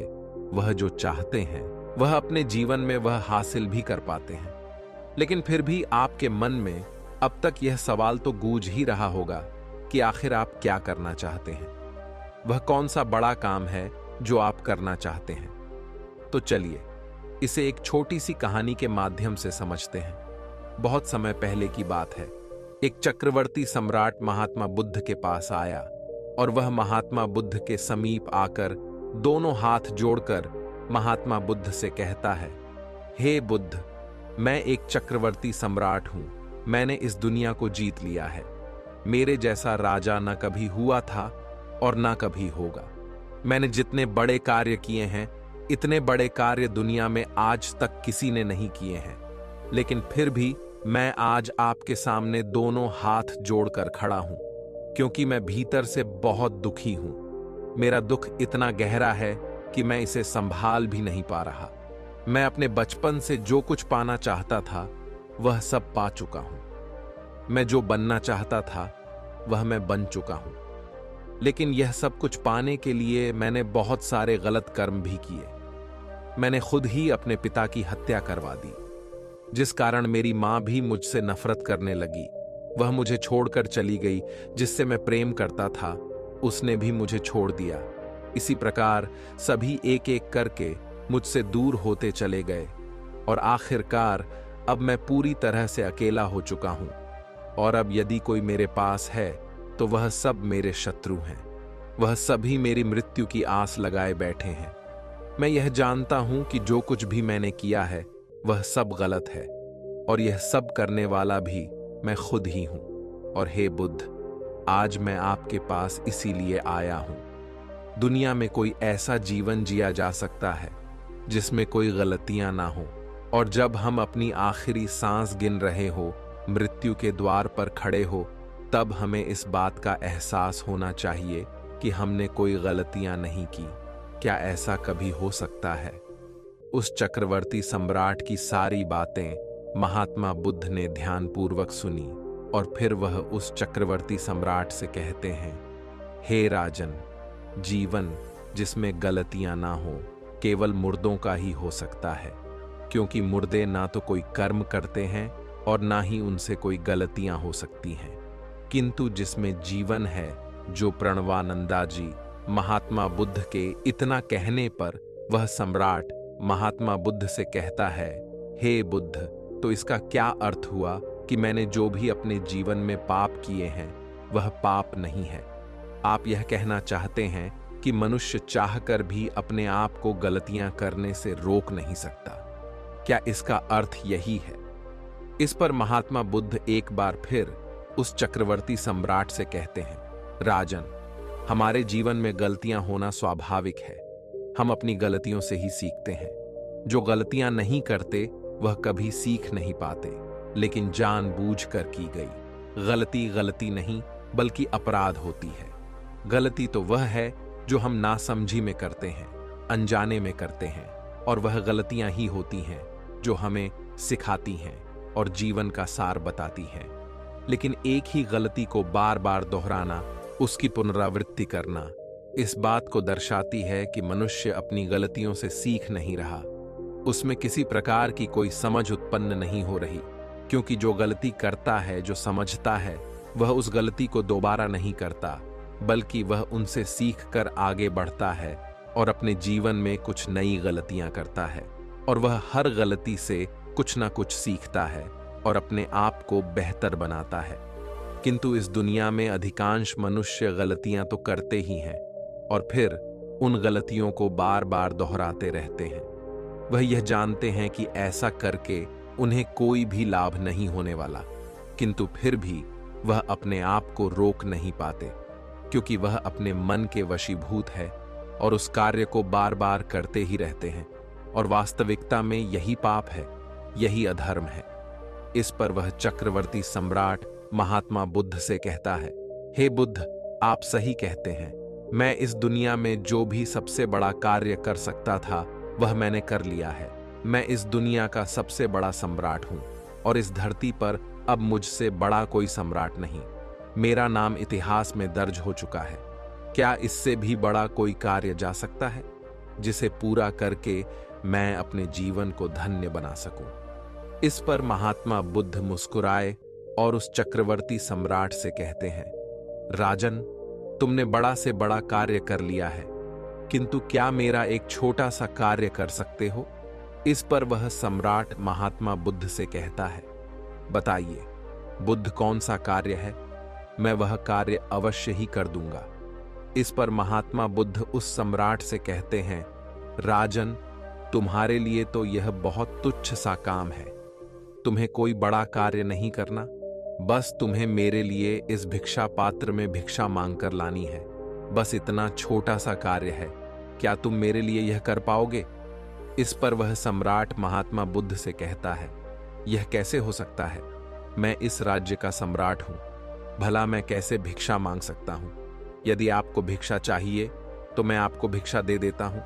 वह जो चाहते हैं वह अपने जीवन में वह हासिल भी कर पाते हैं। लेकिन फिर भी आपके मन में अब तक यह सवाल तो गूंज ही रहा होगा कि आखिर आप क्या करना चाहते हैं, वह कौन सा बड़ा काम है जो आप करना चाहते हैं। तो चलिए इसे एक छोटी सी कहानी के माध्यम से समझते हैं। बहुत समय पहले की बात है। एक चक्रवर्ती सम्राट महात्मा बुद्ध के पास आया, और वह महात्मा बुद्ध के समीप आकर दोनों हाथ जोड़कर महात्मा बुद्ध से कहता है, हे बुद्ध, मैं एक चक्रवर्ती सम्राट हूं, मैंने इस दुनिया को जीत लिया है। मेरे जैसा राजा न कभी हुआ था और न कभी होगा। मैंने जितने बड़े कार्य किए हैं, इतने बड़े कार्य दुनिया में आज तक किसी ने नहीं किए हैं। लेकिन फिर भी मैं आज आपके सामने दोनों हाथ जोड़कर खड़ा हूं, क्योंकि मैं भीतर से बहुत दुखी हूं। मेरा दुख इतना गहरा है कि मैं इसे संभाल भी नहीं पा रहा। मैं अपने बचपन से जो कुछ पाना चाहता था वह सब पा चुका हूं। मैं जो बनना चाहता था वह मैं बन चुका हूं। लेकिन यह सब कुछ पाने के लिए मैंने बहुत सारे गलत कर्म भी किए। मैंने खुद ही अपने पिता की हत्या करवा दी, जिस कारण मेरी मां भी मुझसे नफरत करने लगी। वह मुझे छोड़कर चली गई। जिससे मैं प्रेम करता था उसने भी मुझे छोड़ दिया। इसी प्रकार सभी एक एक करके मुझसे दूर होते चले गए, और आखिरकार अब मैं पूरी तरह से अकेला हो चुका हूं। और अब यदि कोई मेरे पास है तो वह सब मेरे शत्रु हैं। वह सभी मेरी मृत्यु की आस लगाए बैठे हैं। मैं यह जानता हूं कि जो कुछ भी मैंने किया है वह सब गलत है, और यह सब करने वाला भी मैं खुद ही हूं। और हे बुद्ध, आज मैं आपके पास इसीलिए आया हूं। दुनिया में कोई ऐसा जीवन जिया जा सकता है जिसमें कोई गलतियां ना हो। और जब हम अपनी आखिरी सांस गिन रहे हो, मृत्यु के द्वार पर खड़े हो, तब हमें इस बात का एहसास होना चाहिए कि हमने कोई गलतियां नहीं की। क्या ऐसा कभी हो सकता है? उस चक्रवर्ती सम्राट की सारी बातें महात्मा बुद्ध ने ध्यानपूर्वक सुनी और फिर वह उस चक्रवर्ती सम्राट से कहते हैं, हे राजन, जीवन जिसमें गलतियां ना हो केवल मुर्दों का ही हो सकता है, क्योंकि मुर्दे ना तो कोई कर्म करते हैं और ना ही उनसे कोई गलतियां हो सकती हैं। किंतु जिसमें जीवन है, जो प्रणवानंदा जी महात्मा बुद्ध के इतना कहने पर वह सम्राट महात्मा बुद्ध से कहता है, हे बुद्ध, तो इसका क्या अर्थ हुआ कि मैंने जो भी अपने जीवन में पाप किए हैं वह पाप नहीं है? आप यह कहना चाहते हैं कि मनुष्य चाहकर भी अपने आप को गलतियां करने से रोक नहीं सकता। क्या इसका अर्थ यही है? इस पर महात्मा बुद्ध एक बार फिर उस चक्रवर्ती सम्राट से कहते हैं, राजन, हमारे जीवन में गलतियां होना स्वाभाविक है। हम अपनी गलतियों से ही सीखते हैं। जो गलतियां नहीं करते वह कभी सीख नहीं पाते, लेकिन जानबूझकर की गई गलती गलती नहीं बल्कि अपराध होती है। गलती तो वह है जो हम नासमझी में करते हैं, अनजाने में करते हैं, और वह गलतियां ही होती हैं जो हमें सिखाती हैं और जीवन का सार बताती हैं। लेकिन एक ही गलती को बार बार दोहराना, उसकी पुनरावृत्ति करना, इस बात को दर्शाती है कि मनुष्य अपनी गलतियों से सीख नहीं रहा। उसमें किसी प्रकार की कोई समझ उत्पन्न नहीं हो रही, क्योंकि जो गलती करता है, जो समझता है, वह उस गलती को दोबारा नहीं करता, बल्कि वह उनसे सीख कर आगे बढ़ता है और अपने जीवन में कुछ नई गलतियां करता है। और वह हर गलती से कुछ ना कुछ सीखता है और अपने आप को बेहतर बनाता है। किंतु इस दुनिया में अधिकांश मनुष्य गलतियां तो करते ही हैं और फिर उन गलतियों को बार बार दोहराते रहते हैं। वह यह जानते हैं कि ऐसा करके उन्हें कोई भी लाभ नहीं होने वाला, किंतु फिर भी वह अपने आप को रोक नहीं पाते, क्योंकि वह अपने मन के वशीभूत है और उस कार्य को बार बार करते ही रहते हैं। और वास्तविकता में यही पाप है, यही अधर्म है। इस पर वह चक्रवर्ती सम्राट महात्मा बुद्ध से कहता है, हे बुद्ध, आप सही कहते हैं। मैं इस दुनिया में जो भी सबसे बड़ा कार्य कर सकता था वह मैंने कर लिया है। मैं इस दुनिया का सबसे बड़ा सम्राट हूं और इस धरती पर अब मुझसे बड़ा कोई सम्राट नहीं। मेरा नाम इतिहास में दर्ज हो चुका है। क्या इससे भी बड़ा कोई कार्य जा सकता है जिसे पूरा करके मैं अपने जीवन को धन्य बना सकूं? इस पर महात्मा बुद्ध मुस्कुराए और उस चक्रवर्ती सम्राट से कहते हैं, राजन, तुमने बड़ा से बड़ा कार्य कर लिया है, किंतु क्या मेरा एक छोटा सा कार्य कर सकते हो? इस पर वह सम्राट महात्मा बुद्ध से कहता है, बताइए बुद्ध, कौन सा कार्य है? मैं वह कार्य अवश्य ही कर दूंगा। इस पर महात्मा बुद्ध उस सम्राट से कहते हैं, राजन, तुम्हारे लिए तो यह बहुत तुच्छ सा काम है। तुम्हें कोई बड़ा कार्य नहीं करना, बस तुम्हें मेरे लिए इस भिक्षा पात्र में भिक्षा मांगकर लानी है। बस इतना छोटा सा कार्य है, क्या तुम मेरे लिए यह कर पाओगे? इस पर वह सम्राट महात्मा बुद्ध से कहता है, यह कैसे हो सकता है? मैं इस राज्य का सम्राट हूं, भला मैं कैसे भिक्षा मांग सकता हूं? यदि आपको भिक्षा चाहिए तो मैं आपको भिक्षा दे देता हूं।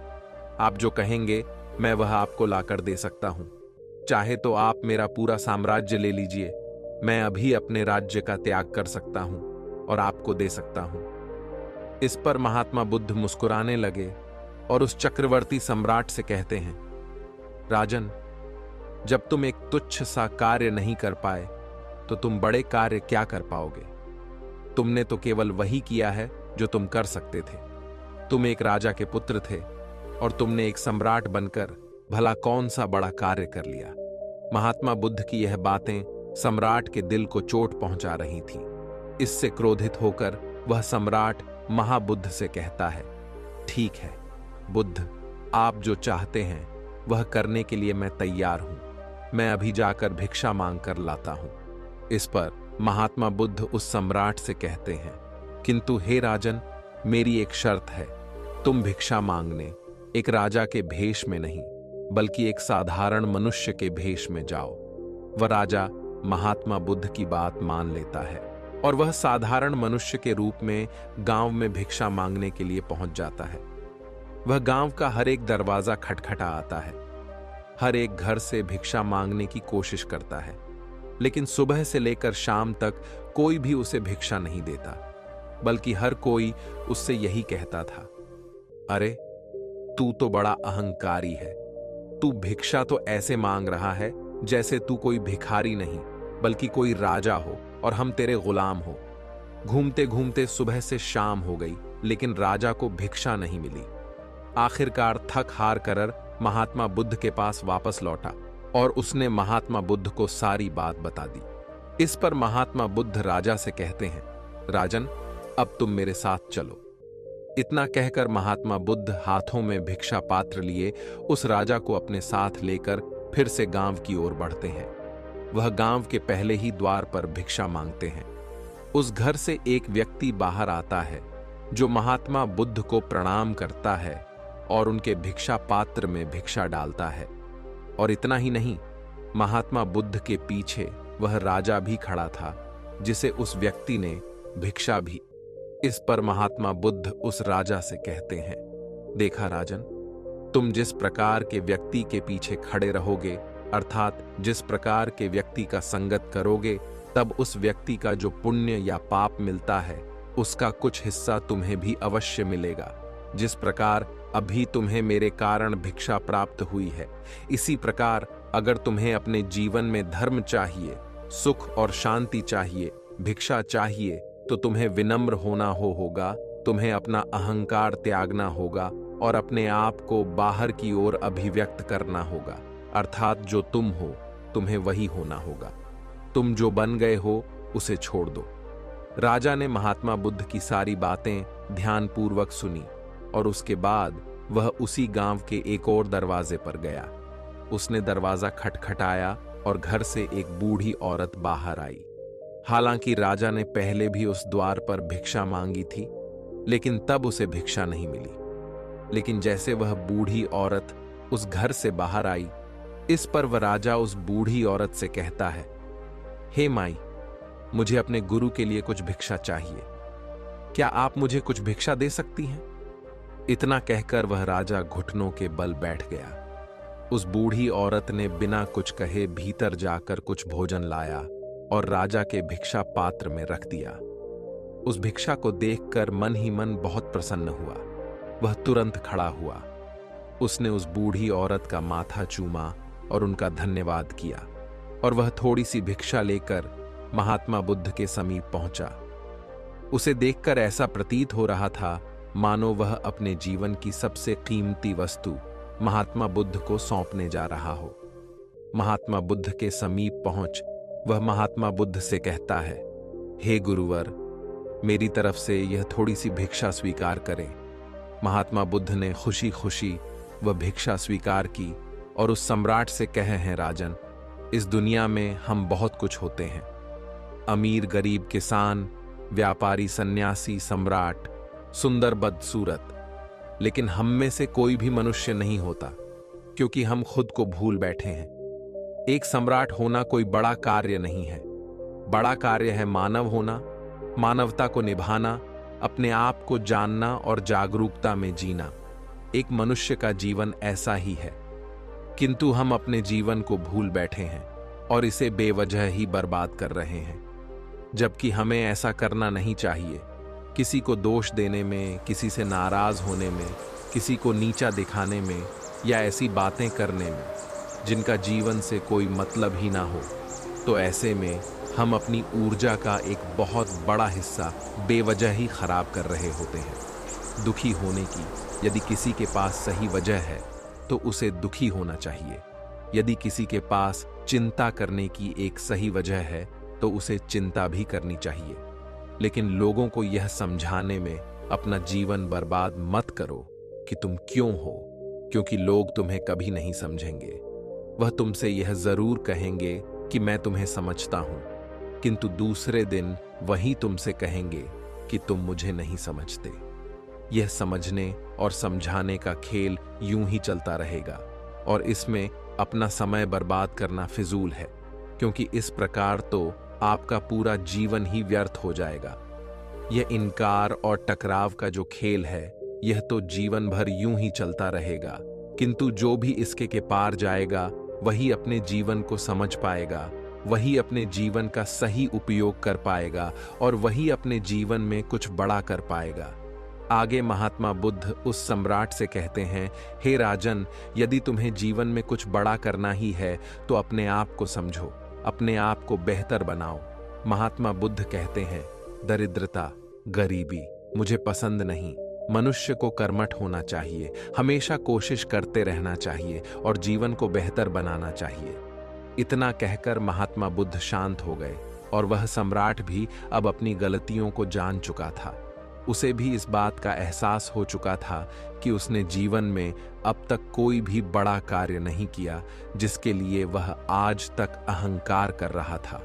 आप जो कहेंगे मैं वह आपको लाकर दे सकता हूं। चाहे तो आप मेरा पूरा साम्राज्य ले लीजिए, मैं अभी अपने राज्य का त्याग कर सकता हूं और आपको दे सकता हूं। इस पर महात्मा बुद्ध मुस्कुराने लगे और उस चक्रवर्ती सम्राट से कहते हैं, राजन, जब तुम एक तुच्छ सा कार्य नहीं कर पाए तो तुम बड़े कार्य क्या कर पाओगे? तुमने तो केवल वही किया है जो तुम कर सकते थे। तुम एक राजा के पुत्र थे और तुमने एक सम्राट बनकर भला कौन सा बड़ा कार्य कर लिया? महात्मा बुद्ध की यह बातें सम्राट के दिल को चोट पहुंचा रही थीं। इससे क्रोधित होकर वह सम्राट महाबुद्ध से कहता है, ठीक है बुद्ध, आप जो चाहते हैं वह करने के लिए मैं तैयार हूं। मैं अभी जाकर भिक्षा मांग कर लाता हूं। इस पर महात्मा बुद्ध उस सम्राट से कहते हैं, किंतु हे राजन, मेरी एक शर्त है। तुम भिक्षा मांगने एक राजा के भेष में नहीं बल्कि एक साधारण मनुष्य के भेष में जाओ। वह राजा महात्मा बुद्ध की बात मान लेता है और वह साधारण मनुष्य के रूप में गांव में भिक्षा मांगने के लिए पहुंच जाता है। वह गांव का हर एक दरवाजा खटखटा आता है, हर एक घर से भिक्षा मांगने की कोशिश करता है, लेकिन सुबह से लेकर शाम तक कोई भी उसे भिक्षा नहीं देता, बल्कि हर कोई उससे यही कहता था, अरे तू तो बड़ा अहंकारी है, तू भिक्षा तो ऐसे मांग रहा है जैसे तू कोई भिखारी नहीं बल्कि कोई राजा हो और हम तेरे गुलाम हो। घूमते घूमते सुबह से शाम हो गई, लेकिन राजा को भिक्षा नहीं मिली। आखिरकार थक हार कर महात्मा बुद्ध के पास वापस लौटा और उसने महात्मा बुद्ध को सारी बात बता दी। इस पर महात्मा बुद्ध राजा से कहते हैं, राजन, अब तुम मेरे साथ चलो। इतना कहकर महात्मा बुद्ध हाथों में भिक्षा पात्र लिए उस राजा को अपने साथ लेकर फिर से गांव की ओर बढ़ते हैं। वह गांव के पहले ही द्वार पर भिक्षा मांगते हैं। उस घर से एक व्यक्ति बाहर आता है जो महात्मा बुद्ध को प्रणाम करता है और उनके भिक्षा पात्र में भिक्षा डालता है। और इतना ही नहीं, महात्मा बुद्ध के पीछे वह राजा भी खड़ा था जिसे उस व्यक्ति ने भिक्षा भी। इस पर महात्मा बुद्ध उस राजा से कहते हैं, देखा राजन, तुम जिस प्रकार के व्यक्ति के पीछे खड़े रहोगे, अर्थात जिस प्रकार के व्यक्ति का संगत करोगे, तब उस व्यक्ति का जो पुण्य या पाप मिलता है उसका कुछ हिस्सा तुम्हें भी अवश्य मिलेगा। जिस प्रकार अभी तुम्हें मेरे कारण भिक्षा प्राप्त हुई है, इसी प्रकार अगर तुम्हें अपने जीवन में धर्म चाहिए, सुख और शांति चाहिए, भिक्षा चाहिए, तो तुम्हें विनम्र होना होगा, तुम्हें अपना अहंकार त्यागना होगा और अपने आप को बाहर की ओर अभिव्यक्त करना होगा, अर्थात जो तुम हो तुम्हें वही होना होगा। तुम जो बन गए हो उसे छोड़ दो। राजा ने महात्मा बुद्ध की सारी बातें ध्यानपूर्वक सुनी और उसके बाद वह उसी गांव के एक और दरवाजे पर गया। उसने दरवाजा खटखटाया और घर से एक बूढ़ी औरत बाहर आई। हालांकि राजा ने पहले भी उस द्वार पर भिक्षा मांगी थी, लेकिन तब उसे भिक्षा नहीं मिली। लेकिन जैसे वह बूढ़ी औरत उस घर से बाहर आई, इस पर वह राजा उस बूढ़ी औरत से कहता है, हे माई, मुझे अपने गुरु के लिए कुछ भिक्षा चाहिए, क्या आप मुझे कुछ भिक्षा दे सकती हैं? इतना कहकर वह राजा घुटनों के बल बैठ गया। उस बूढ़ी औरत ने बिना कुछ कहे भीतर जाकर कुछ भोजन लाया और राजा के भिक्षा पात्र में रख दिया। उस भिक्षा को देखकर मन ही मन बहुत प्रसन्न हुआ। वह तुरंत खड़ा हुआ। उसने उस बूढ़ी औरत का माथा चूमा और उनका धन्यवाद किया और वह थोड़ी सी भिक्षा लेकर महात्मा बुद्ध के समीप पहुंचा। उसे देखकर ऐसा प्रतीत हो रहा था मानो वह अपने जीवन की सबसे कीमती वस्तु महात्मा बुद्ध को सौंपने जा रहा हो। महात्मा बुद्ध के समीप पहुंच वह महात्मा बुद्ध से कहता है, हे गुरुवर, मेरी तरफ से यह थोड़ी सी भिक्षा स्वीकार करें। महात्मा बुद्ध ने खुशी खुशी वह भिक्षा स्वीकार की और उस सम्राट से कहे हैं, राजन, इस दुनिया में हम बहुत कुछ होते हैं, अमीर गरीब किसान, व्यापारी सन्यासी सम्राट, सुंदर बदसूरत, लेकिन हम में से कोई भी मनुष्य नहीं होता, क्योंकि हम खुद को भूल बैठे हैं। एक सम्राट होना कोई बड़ा कार्य नहीं है। बड़ा कार्य है मानव होना, मानवता को निभाना, अपने आप को जानना और जागरूकता में जीना। एक मनुष्य का जीवन ऐसा ही है, किंतु हम अपने जीवन को भूल बैठे हैं और इसे बेवजह ही बर्बाद कर रहे हैं, जबकि हमें ऐसा करना नहीं चाहिए। किसी को दोष देने में, किसी से नाराज होने में, किसी को नीचा दिखाने में या ऐसी बातें करने में जिनका जीवन से कोई मतलब ही ना हो, तो ऐसे में हम अपनी ऊर्जा का एक बहुत बड़ा हिस्सा बेवजह ही खराब कर रहे होते हैं। दुखी होने की यदि किसी के पास सही वजह है तो उसे दुखी होना चाहिए। यदि किसी के पास चिंता करने की एक सही वजह है तो उसे चिंता भी करनी चाहिए। लेकिन लोगों को यह समझाने में अपना जीवन बर्बाद मत करो कि तुम क्यों हो, क्योंकि लोग तुम्हें कभी नहीं समझेंगे। वह तुमसे यह जरूर कहेंगे कि मैं तुम्हें समझता हूं, किंतु दूसरे दिन वही तुमसे कहेंगे कि तुम मुझे नहीं समझते। यह समझने और समझाने का खेल यूं ही चलता रहेगा और इसमें अपना समय बर्बाद करना फिजूल है, क्योंकि इस प्रकार तो आपका पूरा जीवन ही व्यर्थ हो जाएगा। यह इनकार और टकराव का जो खेल है, यह तो जीवन भर यूं ही चलता रहेगा, किंतु जो भी इसके के पार जाएगा वही अपने जीवन को समझ पाएगा, वही अपने जीवन का सही उपयोग कर पाएगा और वही अपने जीवन में कुछ बड़ा कर पाएगा। आगे महात्मा बुद्ध उस सम्राट से कहते हैं, हे राजन, यदि तुम्हें जीवन में कुछ बड़ा करना ही है तो अपने आप को समझो, अपने आप को बेहतर बनाओ। महात्मा बुद्ध कहते हैं, दरिद्रता, गरीबी मुझे पसंद नहीं। मनुष्य को कर्मठ होना चाहिए, हमेशा कोशिश करते रहना चाहिए और जीवन को बेहतर बनाना चाहिए। इतना कहकर महात्मा बुद्ध शांत हो गए और वह सम्राट भी अब अपनी गलतियों को जान चुका था। उसे भी इस बात का एहसास हो चुका था कि उसने जीवन में अब तक कोई भी बड़ा कार्य नहीं किया जिसके लिए वह आज तक अहंकार कर रहा था।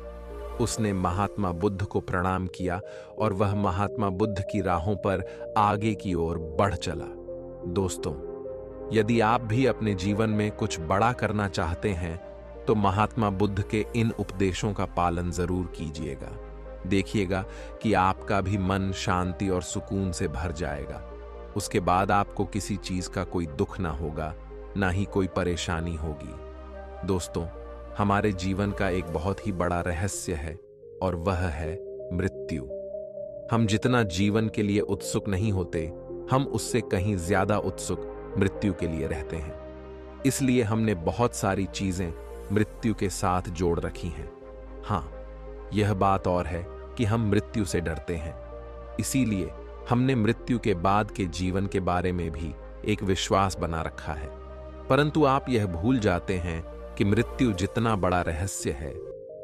उसने महात्मा बुद्ध को प्रणाम किया और वह महात्मा बुद्ध की राहों पर आगे की ओर बढ़ चला। दोस्तों, यदि आप भी अपने जीवन में कुछ बड़ा करना चाहते हैं तो महात्मा बुद्ध के इन उपदेशों का पालन जरूर कीजिएगा। देखिएगा कि आपका भी मन शांति और सुकून से भर जाएगा। उसके बाद आपको किसी चीज का कोई दुख ना होगा, ना ही कोई परेशानी होगी। दोस्तों, हमारे जीवन का एक बहुत ही बड़ा रहस्य है और वह है मृत्यु। हम जितना जीवन के लिए उत्सुक नहीं होते, हम उससे कहीं ज्यादा उत्सुक मृत्यु के लिए रहते हैं। इसलिए हमने बहुत सारी चीजें मृत्यु के साथ जोड़ रखी हैं। हाँ, यह बात और है कि हम मृत्यु से डरते हैं। इसीलिए हमने मृत्यु के बाद के जीवन के बारे में भी एक विश्वास बना रखा है। परंतु आप यह भूल जाते हैं कि मृत्यु जितना बड़ा रहस्य है,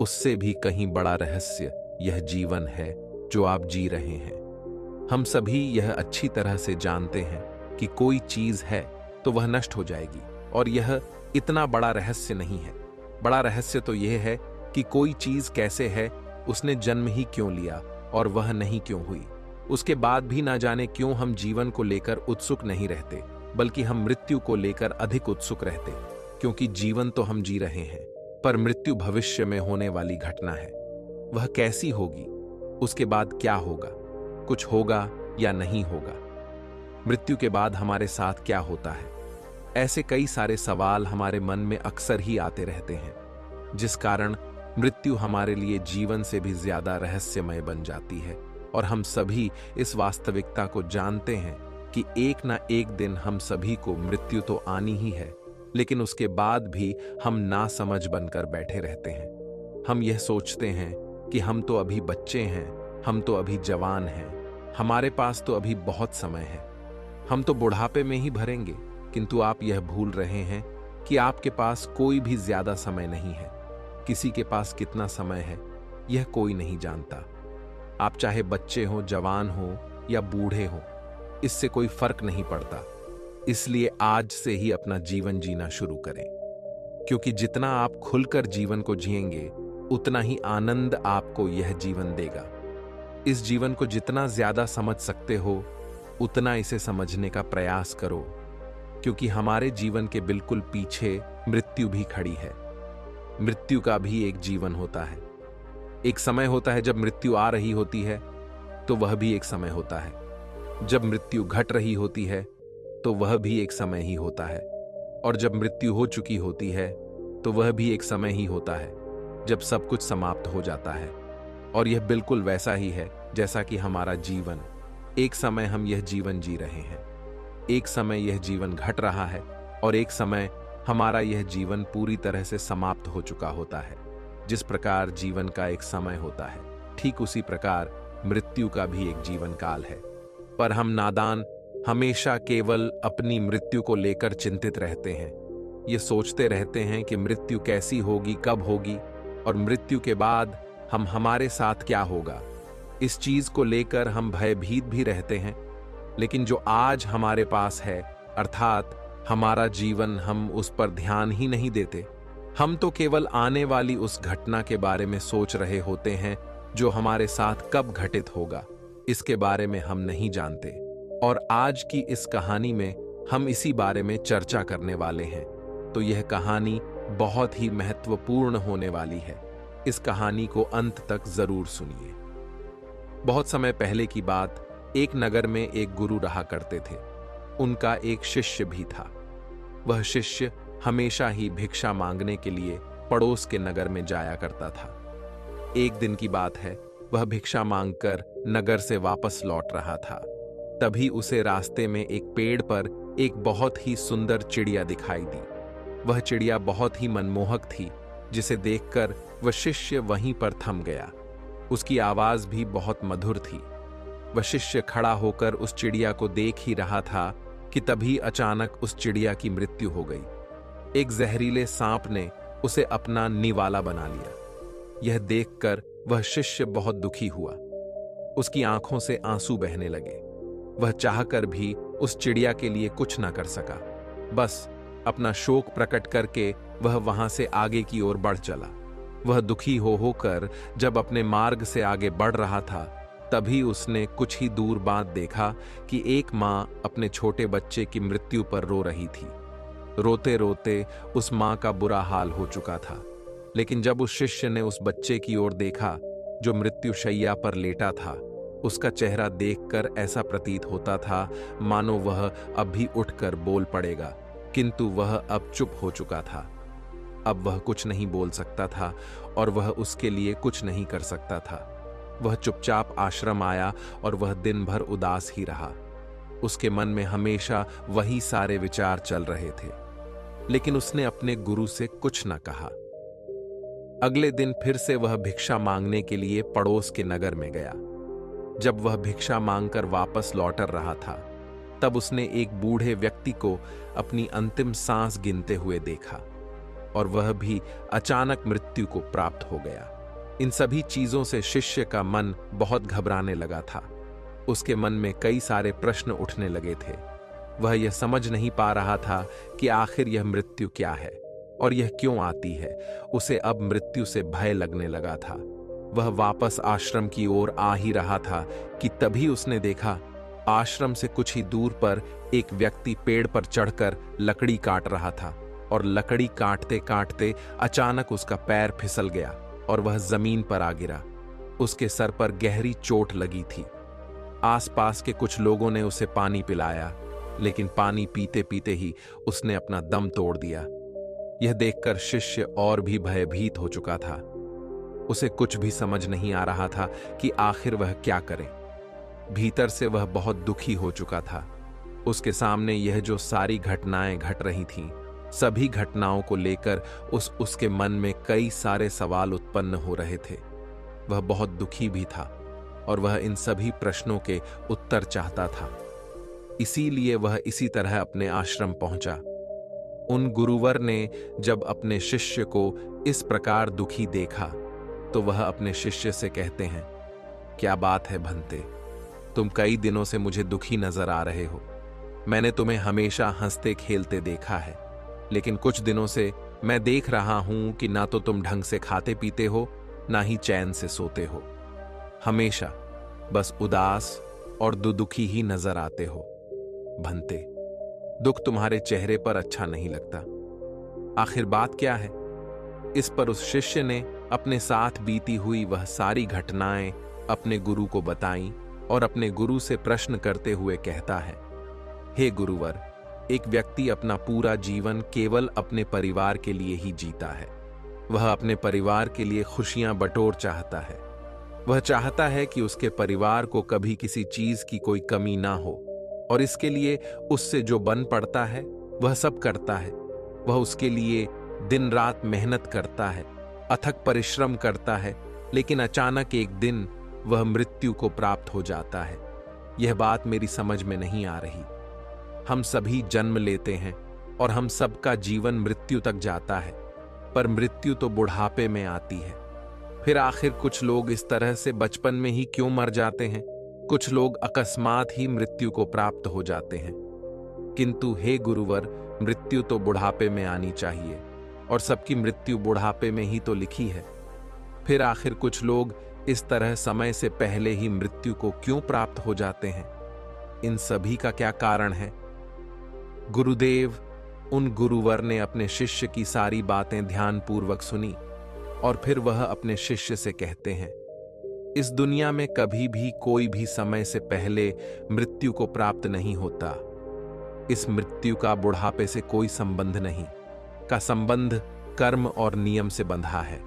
उससे भी कहीं बड़ा रहस्य यह जीवन है जो आप जी रहे हैं। हम सभी यह अच्छी तरह से जानते हैं कि कोई चीज है तो वह नष्ट हो जाएगी, और यह इतना बड़ा रहस्य नहीं है। बड़ा रहस्य तो यह है कि कोई चीज कैसे है, उसने जन्म ही क्यों लिया और वह नहीं क्यों हुई। उसके बाद भी ना जाने क्यों हम जीवन को लेकर उत्सुक नहीं रहते, बल्कि हम मृत्यु को लेकर अधिक उत्सुक रहते, क्योंकि जीवन तो हम जी रहे हैं, पर मृत्यु भविष्य में होने वाली घटना है। वह कैसी होगी, उसके बाद क्या होगा, कुछ होगा या नहीं होगा, मृत्यु के बाद हमारे साथ क्या होता है, ऐसे कई सारे सवाल हमारे मन में अक्सर ही आते रहते हैं, जिस कारण मृत्यु हमारे लिए जीवन से भी ज्यादा रहस्यमय बन जाती है। और हम सभी इस वास्तविकता को जानते हैं कि एक ना एक दिन हम सभी को मृत्यु तो आनी ही है, लेकिन उसके बाद भी हम नासमझ बनकर बैठे रहते हैं। हम यह सोचते हैं कि हम तो अभी बच्चे हैं, हम तो अभी जवान हैं, हमारे पास तो अभी बहुत समय है, हम तो बुढ़ापे में ही भरेंगे। किंतु आप यह भूल रहे हैं कि आपके पास कोई भी ज्यादा समय नहीं है। किसी के पास कितना समय है यह कोई नहीं जानता। आप चाहे बच्चे हो, जवान हो या बूढ़े हो, इससे कोई फर्क नहीं पड़ता। इसलिए आज से ही अपना जीवन जीना शुरू करें, क्योंकि जितना आप खुलकर जीवन को जिएंगे उतना ही आनंद आपको यह जीवन देगा। इस जीवन को जितना ज्यादा समझ सकते हो उतना इसे समझने का प्रयास करो, क्योंकि हमारे जीवन के बिल्कुल पीछे मृत्यु भी खड़ी है। मृत्यु का भी एक जीवन होता है। एक समय होता है जब मृत्यु आ रही होती है तो वह भी एक समय होता है। जब मृत्यु घट रही होती है तो वह भी एक समय ही होता है, और जब मृत्यु हो चुकी होती है तो वह भी एक समय ही होता है, जब सब कुछ समाप्त हो जाता है। और यह बिल्कुल वैसा ही है जैसा कि हमारा जीवन। एक समय हम यह जीवन जी रहे हैं, एक समय यह जीवन घट रहा है, और एक समय हमारा यह जीवन पूरी तरह से समाप्त हो चुका होता है। जिस प्रकार जीवन का एक समय होता है, ठीक उसी प्रकार मृत्यु का भी एक जीवन काल है। पर हम नादान हमेशा केवल अपनी मृत्यु को लेकर चिंतित रहते हैं। ये सोचते रहते हैं कि मृत्यु कैसी होगी, कब होगी, और मृत्यु के बाद हमारे साथ क्या होगा। इस चीज को लेकर हम भयभीत भी रहते हैं। लेकिन जो आज हमारे पास है, अर्थात हमारा जीवन, हम उस पर ध्यान ही नहीं देते। हम तो केवल आने वाली उस घटना के बारे में सोच रहे होते हैं जो हमारे साथ कब घटित होगा, इसके बारे में हम नहीं जानते। और आज की इस कहानी में हम इसी बारे में चर्चा करने वाले हैं। तो यह कहानी बहुत ही महत्वपूर्ण होने वाली है। इस कहानी को अंत तक जरूर सुनिए। बहुत समय पहले की बात, एक नगर में एक गुरु रहा करते थे। उनका एक शिष्य भी था। वह शिष्य हमेशा ही भिक्षा मांगने के लिए पड़ोस के नगर में जाया करता था। एक दिन की बात है, वह भिक्षा मांगकर नगर से वापस लौट रहा था। तभी उसे रास्ते में एक पेड़ पर एक बहुत ही सुंदर चिड़िया दिखाई दी। वह चिड़िया बहुत ही मनमोहक थी, जिसे देखकर वह शिष्य वहीं पर थम गया। उसकी आवाज भी बहुत मधुर थी। वह शिष्य खड़ा होकर उस चिड़िया को देख ही रहा था कि तभी अचानक उस चिड़िया की मृत्यु हो गई। एक जहरीले सांप ने उसे अपना निवाला बना लिया। यह देखकर वह शिष्य बहुत दुखी हुआ। उसकी आंखों से आंसू बहने लगे। वह चाहकर भी उस चिड़िया के लिए कुछ न कर सका। बस अपना शोक प्रकट करके वह वहां से आगे की ओर बढ़ चला। वह दुखी हो होकर जब अपने मार्ग से आगे बढ़ रहा था, तभी उसने कुछ ही दूर बाद देखा कि एक मां अपने छोटे बच्चे की मृत्यु पर रो रही थी। रोते रोते उस मां का बुरा हाल हो चुका था। लेकिन जब उस शिष्य ने उस बच्चे की ओर देखा जो मृत्युशैया पर लेटा था, उसका चेहरा देखकर ऐसा प्रतीत होता था मानो वह अब भी उठकर बोल पड़ेगा, किंतु वह अब चुप हो चुका था। अब वह कुछ नहीं बोल सकता था और वह उसके लिए कुछ नहीं कर सकता था। वह चुपचाप आश्रम आया और वह दिन भर उदास ही रहा। उसके मन में हमेशा वही सारे विचार चल रहे थे, लेकिन उसने अपने गुरु से कुछ न कहा। अगले दिन फिर से वह भिक्षा मांगने के लिए पड़ोस के नगर में गया। जब वह भिक्षा मांगकर वापस लौट रहा था, तब उसने एक बूढ़े व्यक्ति को अपनी अंतिम सांस गिनते हुए देखा और वह भी अचानक मृत्यु को प्राप्त हो गया। इन सभी चीजों से शिष्य का मन बहुत घबराने लगा था। उसके मन में कई सारे प्रश्न उठने लगे थे। वह यह समझ नहीं पा रहा था कि आखिर यह मृत्यु क्या है और यह क्यों आती है। उसे अब मृत्यु से भय लगने लगा था। वह वापस आश्रम की ओर आ ही रहा था कि तभी उसने देखा, आश्रम से कुछ ही दूर पर एक व्यक्ति पेड़ पर चढ़कर लकड़ी काट रहा था और लकड़ी काटते काटते अचानक उसका पैर फिसल गया और वह जमीन पर आ गिरा। उसके सर पर गहरी चोट लगी थी। आसपास के कुछ लोगों ने उसे पानी पिलाया, लेकिन पानी पीते पीते ही उसने अपना दम तोड़ दिया। यह देखकर शिष्य और भी भयभीत हो चुका था। उसे कुछ भी समझ नहीं आ रहा था कि आखिर वह क्या करे। भीतर से वह बहुत दुखी हो चुका था। उसके सामने यह जो सारी घटनाएं घट रही थीं, सभी घटनाओं को लेकर उसके मन में कई सारे सवाल उत्पन्न हो रहे थे। वह बहुत दुखी भी था और वह इन सभी प्रश्नों के उत्तर चाहता था। इसीलिए वह इसी तरह अपने आश्रम पहुंचा। उन गुरुवर ने जब अपने शिष्य को इस प्रकार दुखी देखा, तो वह अपने शिष्य से कहते हैं, क्या बात है भंते, तुम कई दिनों से मुझे दुखी नजर आ रहे हो। मैंने तुम्हें हमेशा हंसते खेलते देखा है, लेकिन कुछ दिनों से मैं देख रहा हूं कि ना तो तुम ढंग से खाते पीते हो, ना ही चैन से सोते हो। हमेशा बस उदास और दुखी ही नजर आते हो। भंते, दुख तुम्हारे चेहरे पर अच्छा नहीं लगता। आखिर बात क्या है? इस पर उस शिष्य ने अपने साथ बीती हुई वह सारी घटनाएं अपने गुरु को बताईं और अपने गुरु से प्रश्न करते हुए कहता है, हे गुरुवर, एक व्यक्ति अपना पूरा जीवन केवल अपने परिवार के लिए ही जीता है। वह अपने परिवार के लिए खुशियां बटोर चाहता है। वह चाहता है कि उसके परिवार को कभी किसी चीज की कोई कमी ना हो और इसके लिए उससे जो बन पड़ता है वह सब करता है। वह उसके लिए दिन रात मेहनत करता है, अथक परिश्रम करता है, लेकिन अचानक एक दिन वह मृत्यु को प्राप्त हो जाता है। यह बात मेरी समझ में नहीं आ रही। हम सभी जन्म लेते हैं और हम सबका जीवन मृत्यु तक जाता है, पर मृत्यु तो बुढ़ापे में आती है। फिर आखिर कुछ लोग इस तरह से बचपन में ही क्यों मर जाते हैं? कुछ लोग अकस्मात ही मृत्यु को प्राप्त हो जाते हैं। किंतु हे गुरुवर, मृत्यु तो बुढ़ापे में आनी चाहिए और सबकी मृत्यु बुढ़ापे में ही तो लिखी है। फिर आखिर कुछ लोग इस तरह समय से पहले ही मृत्यु को क्यों प्राप्त हो जाते हैं? इन सभी का क्या कारण है? गुरुदेव, उन गुरुवर ने अपने शिष्य की सारी बातें ध्यानपूर्वक सुनी और फिर वह अपने शिष्य से कहते हैं, इस दुनिया में कभी भी कोई भी समय से पहले मृत्यु को प्राप्त नहीं होता। इस मृत्यु का बुढ़ापे से कोई संबंध नहीं, का संबंध कर्म और नियम से बंधा है।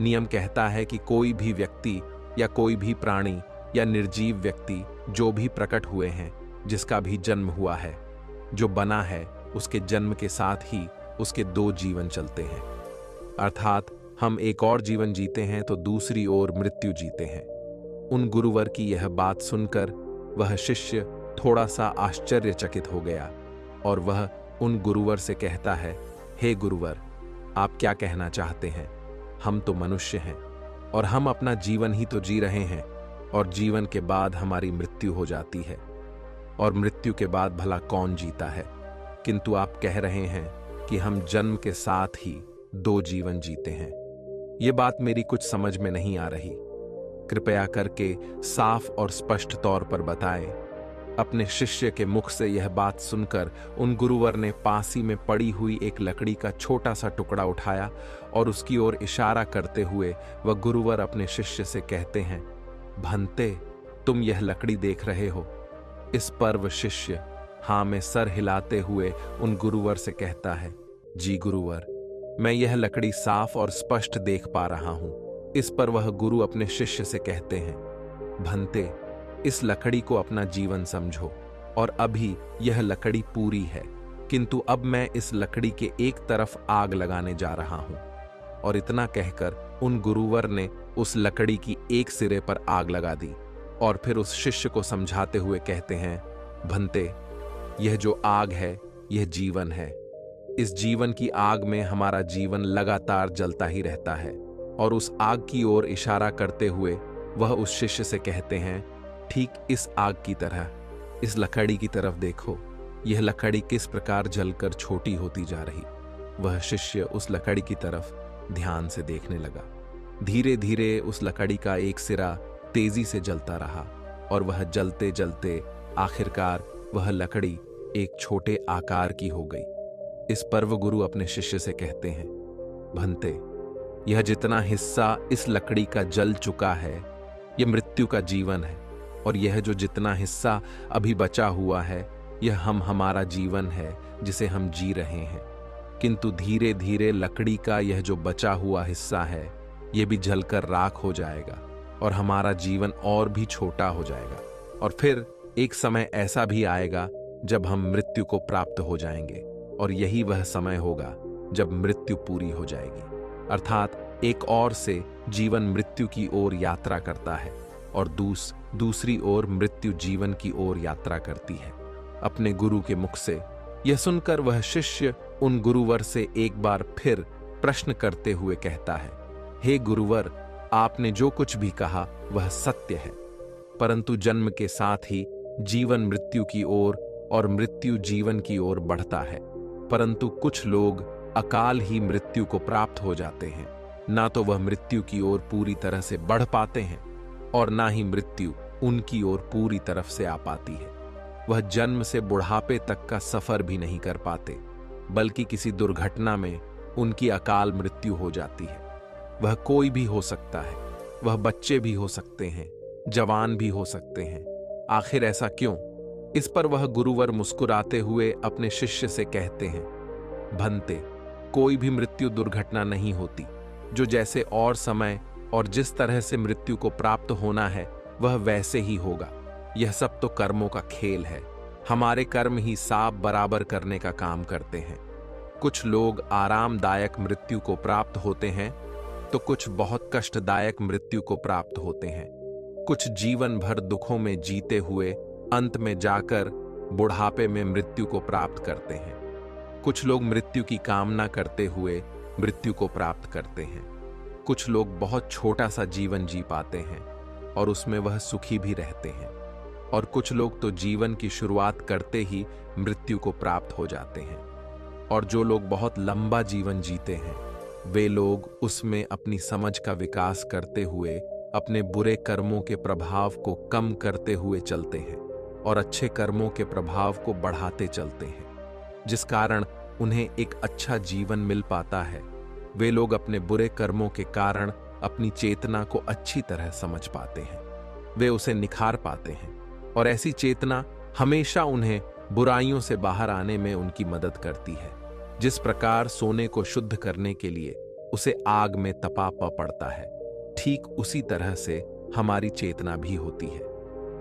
नियम कहता है कि कोई भी व्यक्ति या कोई भी प्राणी या निर्जीव व्यक्ति जो भी प्रकट हुए हैं, जिसका भी जन्म हुआ है, जो बना है, उसके जन्म के साथ ही उसके दो जीवन चलते हैं। अर्थात हम एक और जीवन जीते हैं तो दूसरी ओर मृत्यु जीते हैं। उन गुरुवर की यह बात सुनकर वह शिष्य थोड़ा सा आश्चर्यचकित हो गया और वह उन गुरुवर से कहता है, हे गुरुवर, आप क्या कहना चाहते हैं? हम तो मनुष्य हैं और हम अपना जीवन ही तो जी रहे हैं और जीवन के बाद हमारी मृत्यु हो जाती है और मृत्यु के बाद भला कौन जीता है? किंतु आप कह रहे हैं कि हम जन्म के साथ ही दो जीवन जीते हैं। ये बात मेरी कुछ समझ में नहीं आ रही। कृपया करके साफ और स्पष्ट तौर पर बताएं। अपने शिष्य के मुख से यह बात सुनकर उन गुरुवर ने पासी में पड़ी हुई एक लकड़ी का छोटा सा टुकड़ा उठाया और उसकी ओर इशारा करते हुए वह गुरुवर अपने शिष्य से कहते हैं, भंते, तुम यह लकड़ी देख रहे हो? इस पर वह शिष्य हाँ में सर हिलाते हुए उन गुरुवर से कहता है, जी गुरुवर, मैं यह लकड़ी साफ और स्पष्ट देख पा रहा हूं। इस पर वह गुरु अपने शिष्य से कहते हैं, भंते, इस लकड़ी को अपना जीवन समझो और अभी यह लकड़ी पूरी है, किंतु अब मैं इस लकड़ी के एक तरफ आग लगाने जा रहा हूं। और इतना कहकर उन गुरुवर ने उस लकड़ी की एक सिरे पर आग लगा दी और फिर उस शिष्य को समझाते हुए कहते हैं, भंते, यह जो आग है यह जीवन है। इस जीवन की आग में हमारा जीवन लगातार जलता ही रहता है। और उस आग की ओर इशारा करते हुए वह उस शिष्य से कहते हैं, ठीक इस आग की तरह इस लकड़ी की तरफ देखो, यह लकड़ी किस प्रकार जलकर छोटी होती जा रही। वह शिष्य उस लकड़ी की तरफ ध्यान से देखने लगा। धीरे धीरे उस लकड़ी का एक सिरा तेजी से जलता रहा और वह जलते जलते आखिरकार वह लकड़ी एक छोटे आकार की हो गई। इस पर वह गुरु अपने शिष्य से कहते हैं, भंते, यह जितना हिस्सा इस लकड़ी का जल चुका है यह मृत्यु का जीवन है और यह जो जितना हिस्सा अभी बचा हुआ है यह हमारा जीवन है जिसे हम जी रहे हैं। किंतु धीरे धीरे लकड़ी का यह जो बचा हुआ हिस्सा है यह भी जलकर राख हो जाएगा और हमारा जीवन और भी छोटा हो जाएगा और फिर एक समय ऐसा भी आएगा जब हम मृत्यु को प्राप्त हो जाएंगे और यही वह समय होगा जब मृत्यु पूरी हो जाएगी। अर्थात एक ओर से जीवन मृत्यु की ओर यात्रा करता है और दूसरी ओर मृत्यु जीवन की ओर यात्रा करती है। अपने गुरु के मुख से यह सुनकर वह शिष्य उन गुरुवर से एक बार फिर प्रश्न करते हुए कहता है, हे गुरुवर, आपने जो कुछ भी कहा वह सत्य है, परंतु जन्म के साथ ही जीवन मृत्यु की ओर और मृत्यु जीवन की ओर बढ़ता है। परंतु कुछ लोग अकाल ही मृत्यु को प्राप्त हो जाते हैं। ना तो वह मृत्यु की ओर पूरी तरह से बढ़ पाते हैं और ना ही मृत्यु उनकी ओर पूरी तरफ से आ पाती है। वह जन्म से बुढ़ापे तक का सफर भी नहीं कर पाते, बल्कि किसी दुर्घटना में उनकी अकाल मृत्यु हो जाती है। वह कोई भी हो सकता है, वह बच्चे भी हो सकते हैं, जवान भी हो सकते हैं। आखिर ऐसा क्यों? इस पर वह गुरुवर मुस्कुराते हुए अपने शिष्य से कहते हैं, भंते, कोई भी मृत्यु दुर्घटना नहीं होती। जो जैसे और समय और जिस तरह से मृत्यु को प्राप्त होना है वह वैसे ही होगा। यह सब तो कर्मों का खेल है। हमारे कर्म ही साब बराबर करने का काम करते हैं। कुछ लोग आरामदायक मृत्यु को प्राप्त होते हैं तो कुछ बहुत कष्टदायक मृत्यु को प्राप्त होते हैं। कुछ जीवन भर दुखों में जीते हुए अंत में जाकर बुढ़ापे में मृत्यु को प्राप्त करते हैं। कुछ लोग मृत्यु की कामना करते हुए मृत्यु को प्राप्त करते हैं। कुछ लोग बहुत छोटा सा जीवन जी पाते हैं और उसमें वह सुखी भी रहते हैं और कुछ लोग तो जीवन की शुरुआत करते ही मृत्यु को प्राप्त हो जाते हैं। और जो लोग बहुत लंबा जीवन जीते हैं वे लोग उसमें अपनी समझ का विकास करते हुए अपने बुरे कर्मों के प्रभाव को कम करते हुए चलते हैं और अच्छे कर्मों के प्रभाव को बढ़ाते चलते हैं, जिस कारण उन्हें एक अच्छा जीवन मिल पाता है, वे लोग अपने बुरे कर्मों के कारण अपनी चेतना को अच्छी तरह समझ पाते हैं, वे उसे निखार पाते हैं और ऐसी चेतना हमेशा उन्हें बुराइयों से बाहर आने में उनकी मदद करती है। जिस प्रकार सोने को शुद्ध करने के लिए उसे आग में तपाना पड़ता है, ठीक उसी तरह से हमारी चेतना भी होती है।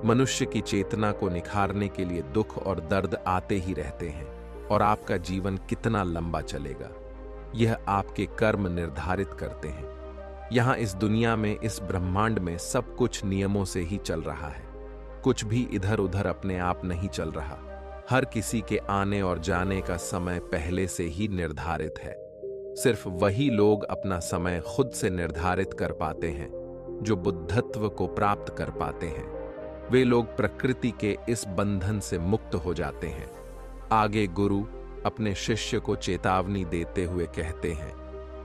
मनुष्य की चेतना को निखारने के लिए दुख और दर्द आते ही रहते हैं और आपका जीवन कितना लंबा चलेगा, यह आपके कर्म निर्धारित करते हैं। यहाँ इस दुनिया में, इस ब्रह्मांड में सब कुछ नियमों से ही चल रहा है। कुछ भी इधर उधर अपने आप नहीं चल रहा। हर किसी के आने और जाने का समय पहले से ही निर्धारित है। सिर्फ वही लोग अपना समय खुद से निर्धारित कर पाते हैं जो बुद्धत्व को प्राप्त कर पाते हैं। वे लोग प्रकृति के इस बंधन से मुक्त हो जाते हैं। आगे गुरु अपने शिष्य को चेतावनी देते हुए कहते हैं,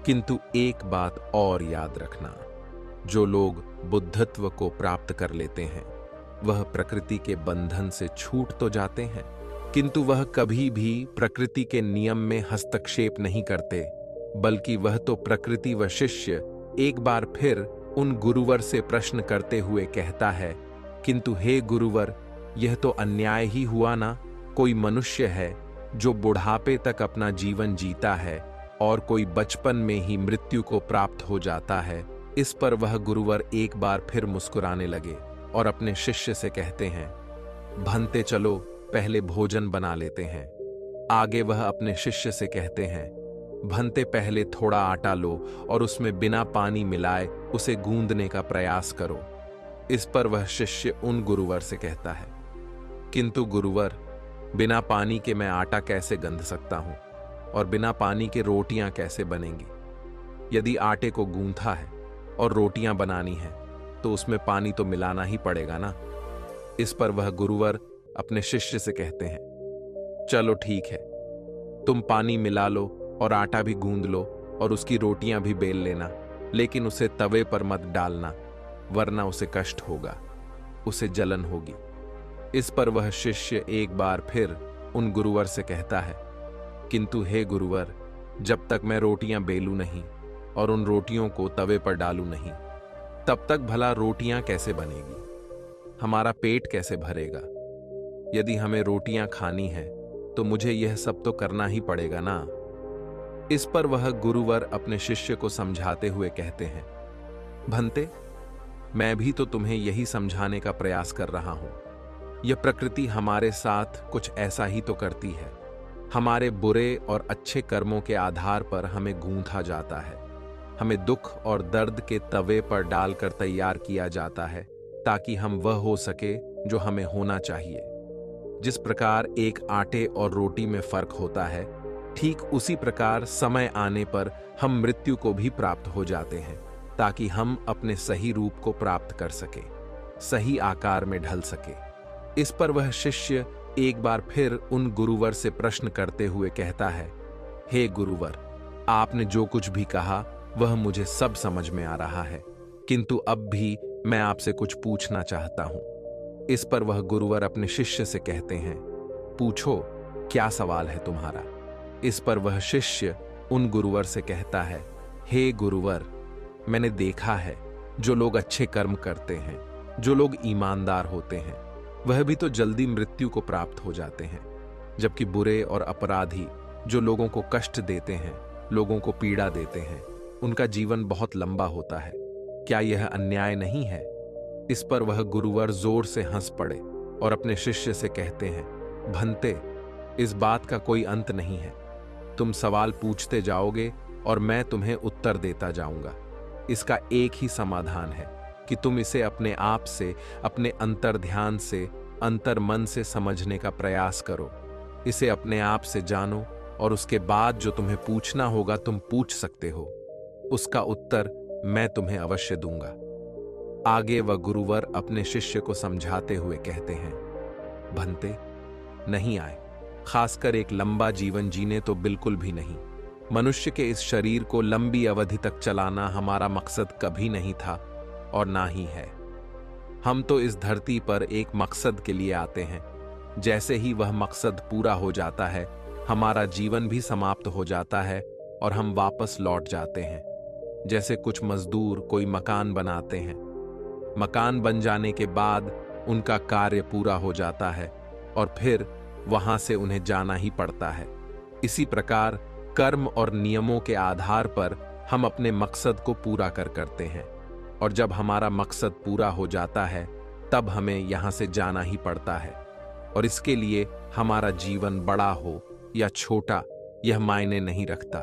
किंतु एक बात और याद रखना, जो लोग बुद्धत्व को प्राप्त कर लेते हैं वह प्रकृति के बंधन से छूट तो जाते हैं, किंतु वह कभी भी प्रकृति के नियम में हस्तक्षेप नहीं करते, बल्कि वह तो प्रकृति व शिष्य एक बार फिर उन गुरुवर से प्रश्न करते हुए कहता है, किंतु हे गुरुवर, यह तो अन्याय ही हुआ ना। कोई मनुष्य है जो बुढ़ापे तक अपना जीवन जीता है और कोई बचपन में ही मृत्यु को प्राप्त हो जाता है। इस पर वह गुरुवर एक बार फिर मुस्कुराने लगे और अपने शिष्य से कहते हैं, भंते चलो पहले भोजन बना लेते हैं। आगे वह अपने शिष्य से कहते हैं, भंते पहले थोड़ा आटा लो और उसमें बिना पानी मिलाए उसे गूंदने का प्रयास करो। इस पर वह शिष्य उन गुरुवर से कहता है, किंतु गुरुवर, बिना पानी के मैं आटा कैसे गंध सकता हूं और बिना पानी के रोटियां कैसे बनेंगी? यदि आटे को गूंथा है और रोटियां बनानी है तो उसमें पानी तो मिलाना ही पड़ेगा ना। इस पर वह गुरुवर अपने शिष्य से कहते हैं, चलो ठीक है, तुम पानी मिला लो और आटा भी गूंद लो और उसकी रोटियां भी बेल लेना, लेकिन उसे तवे पर मत डालना, वरना उसे कष्ट होगा, उसे जलन होगी। इस पर वह शिष्य एक बार फिर उन गुरुवर से कहता है, किंतु हे गुरुवर, जब तक मैं रोटियां बेलूं नहीं और उन रोटियों को तवे पर डालूं नहीं, तब तक भला रोटियां कैसे बनेगी? हमारा पेट कैसे भरेगा? यदि हमें रोटियां खानी है तो मुझे यह सब तो करना ही पड़ेगा ना। इस पर वह गुरुवर अपने शिष्य को समझाते हुए कहते हैं, भंते, मैं भी तो तुम्हें यही समझाने का प्रयास कर रहा हूं। यह प्रकृति हमारे साथ कुछ ऐसा ही तो करती है। हमारे बुरे और अच्छे कर्मों के आधार पर हमें गूंथा जाता है, हमें दुख और दर्द के तवे पर डालकर तैयार किया जाता है ताकि हम वह हो सके जो हमें होना चाहिए। जिस प्रकार एक आटे और रोटी में फर्क होता है, ठीक उसी प्रकार समय आने पर हम मृत्यु को भी प्राप्त हो जाते हैं ताकि हम अपने सही रूप को प्राप्त कर सके, सही आकार में ढल सके। इस पर वह शिष्य एक बार फिर उन गुरुवर से प्रश्न करते हुए कहता है, हे गुरुवर, आपने जो कुछ भी कहा वह मुझे सब समझ में आ रहा है, किंतु अब भी मैं आपसे कुछ पूछना चाहता हूं। इस पर वह गुरुवर अपने शिष्य से कहते हैं, पूछो, क्या सवाल है तुम्हारा? इस पर वह शिष्य उन गुरुवर से कहता है, हे गुरुवर, मैंने देखा है जो लोग अच्छे कर्म करते हैं, जो लोग ईमानदार होते हैं, वह भी तो जल्दी मृत्यु को प्राप्त हो जाते हैं, जबकि बुरे और अपराधी जो लोगों को कष्ट देते हैं, लोगों को पीड़ा देते हैं, उनका जीवन बहुत लंबा होता है। क्या यह अन्याय नहीं है? इस पर वह गुरुवर जोर से हंस पड़े और अपने शिष्य से कहते हैं, भंते, इस बात का कोई अंत नहीं है। तुम सवाल पूछते जाओगे और मैं तुम्हें उत्तर देता जाऊंगा। इसका एक ही समाधान है कि तुम इसे अपने आप से, अपने अंतर ध्यान से, अंतर मन से समझने का प्रयास करो। इसे अपने आप से जानो और उसके बाद जो तुम्हें पूछना होगा तुम पूछ सकते हो। उसका उत्तर मैं तुम्हें अवश्य दूंगा। आगे वह गुरुवर अपने शिष्य को समझाते हुए कहते हैं, भंते, नहीं आए, खासकर एक लंबा जीवन जीने तो बिल्कुल भी नहीं। मनुष्य के इस शरीर को लंबी अवधि तक चलाना हमारा मकसद कभी नहीं था और ना ही है। हम तो इस धरती पर एक मकसद के लिए आते हैं। जैसे ही वह मकसद पूरा हो जाता है, हमारा जीवन भी समाप्त हो जाता है और हम वापस लौट जाते हैं। जैसे कुछ मजदूर कोई मकान बनाते हैं, मकान बन जाने के बाद उनका कार्य पूरा हो जाता है और फिर वहां से उन्हें जाना ही पड़ता है। इसी प्रकार कर्म और नियमों के आधार पर हम अपने मकसद को पूरा करते हैं और जब हमारा मकसद पूरा हो जाता है तब हमें यहां से जाना ही पड़ता है। और इसके लिए हमारा जीवन बड़ा हो या छोटा यह मायने नहीं रखता।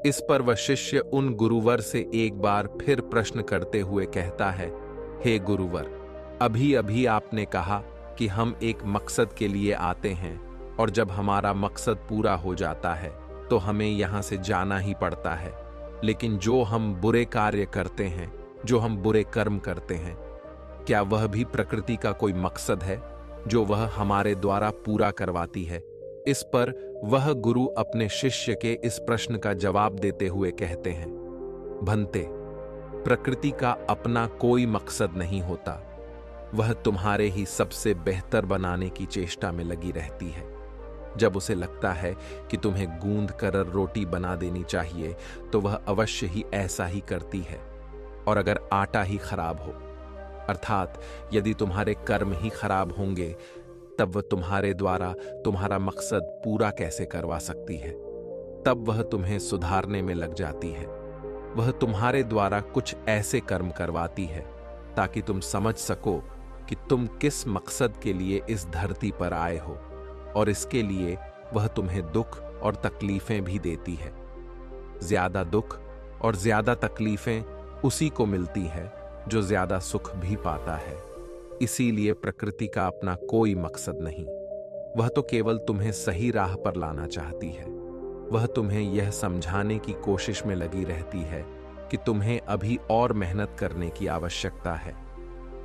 इस पर वह शिष्य उन गुरुवर से एक बार फिर प्रश्न करते हुए कहता है, हे गुरुवर, अभी अभी आपने कहा कि हम एक मकसद के लिए आते हैं और जब हमारा मकसद पूरा हो जाता है तो हमें यहां से जाना ही पड़ता है। लेकिन जो हम बुरे कार्य करते हैं, जो हम बुरे कर्म करते हैं, क्या वह भी प्रकृति का कोई मकसद है जो वह हमारे द्वारा पूरा करवाती है? इस पर वह गुरु अपने शिष्य के इस प्रश्न का जवाब देते हुए कहते हैं, भंते, प्रकृति का अपना कोई मकसद नहीं होता। वह तुम्हारे ही सबसे बेहतर बनाने की चेष्टा में लगी रहती है। जब उसे लगता है कि तुम्हें गूंद कर रोटी बना देनी चाहिए तो वह अवश्य ही ऐसा ही करती है। और अगर आटा ही खराब हो, अर्थात यदि तुम्हारे कर्म ही खराब होंगे, तब वह तुम्हारे द्वारा तुम्हारा मकसद पूरा कैसे करवा सकती है? तब वह तुम्हें सुधारने में लग जाती है। वह तुम्हारे द्वारा कुछ ऐसे कर्म करवाती है ताकि तुम समझ सको कि तुम किस मकसद के लिए इस धरती पर आए हो, और इसके लिए वह तुम्हें दुख और तकलीफें भी देती है। ज्यादा दुख और ज्यादा तकलीफें उसी को मिलती है जो ज्यादा सुख भी पाता है। इसीलिए प्रकृति का अपना कोई मकसद नहीं। वह तो केवल तुम्हें सही राह पर लाना चाहती है। वह तुम्हें यह समझाने की कोशिश में लगी रहती है कि तुम्हें अभी और मेहनत करने की आवश्यकता है,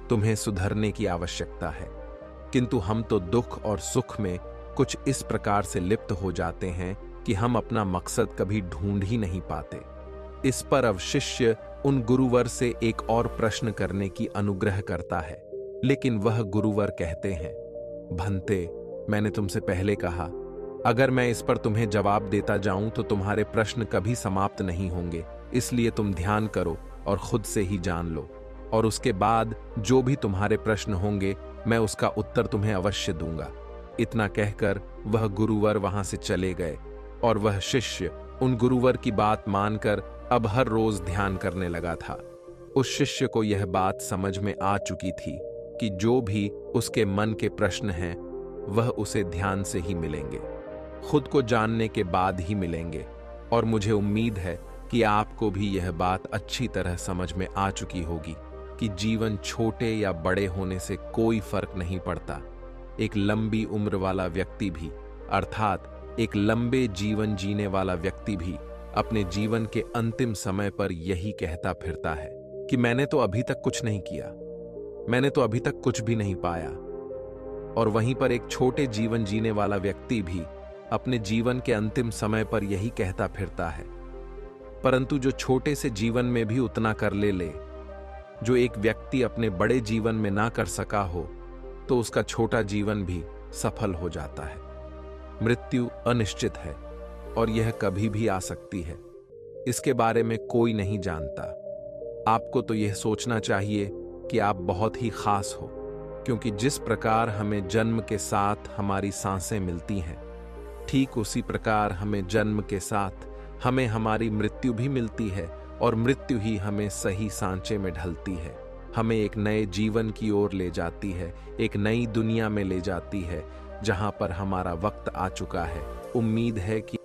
तुम्हें सुधरने की आवश्यकता है। किंतु हम तो दुख और सुख में कुछ इस प्रकार से लिप्त हो जाते हैं कि हम अपना मकसद कभी ढूंढ ही नहीं पाते। इस पर अब शिष्य उन गुरुवर से एक और प्रश्न करने की अनुग्रह करता है, लेकिन वह गुरुवर कहते हैं, भंते, मैंने तुमसे पहले कहा, अगर मैं इस पर तुम्हें जवाब देता जाऊं तो तुम्हारे प्रश्न कभी समाप्त नहीं होंगे। इसलिए तुम ध्यान करो और खुद से ही जान लो, और उसके बाद जो भी तुम्हारे प्रश्न होंगे मैं उसका उत्तर तुम्हें अवश्य दूंगा। इतना कहकर वह गुरुवर वहां से चले गए और वह शिष्य उन गुरुवर की बात मानकर अब हर रोज ध्यान करने लगा था। उस शिष्य को यह बात समझ में आ चुकी थी कि जो भी उसके मन के प्रश्न हैं वह उसे ध्यान से ही मिलेंगे, खुद को जानने के बाद ही मिलेंगे। और मुझे उम्मीद है कि आपको भी यह बात अच्छी तरह समझ में आ चुकी होगी कि जीवन छोटे या बड़े होने से कोई फर्क नहीं पड़ता। एक लंबी उम्र वाला व्यक्ति भी, अर्थात एक लंबे जीवन जीने वाला व्यक्ति भी अपने जीवन के अंतिम समय पर यही कहता फिरता है कि मैंने तो अभी तक कुछ नहीं किया, मैंने तो अभी तक कुछ भी नहीं पाया। और वहीं पर एक छोटे जीवन जीने वाला व्यक्ति भी अपने जीवन के अंतिम समय पर यही कहता फिरता है। परंतु जो छोटे से जीवन में भी उतना कर ले जो एक व्यक्ति अपने बड़े जीवन में ना कर सका हो, तो उसका छोटा जीवन भी सफल हो जाता है। मृत्यु अनिश्चित है और यह कभी भी आ सकती है। इसके बारे में कोई नहीं जानता। आपको तो यह सोचना चाहिए कि आप बहुत ही खास हो, क्योंकि जिस प्रकार हमें जन्म के साथ हमारी सांसें मिलती हैं, ठीक उसी प्रकार हमें जन्म के साथ हमें हमारी मृत्यु भी मिलती है, और मृत्यु ही हमें सही सांचे में ढलती है, हमें एक नए जीवन की ओर ले जाती है, एक नई दुनिया में ले जाती है, जहां पर हमारा वक्त आ चुका है। उम्मीद है कि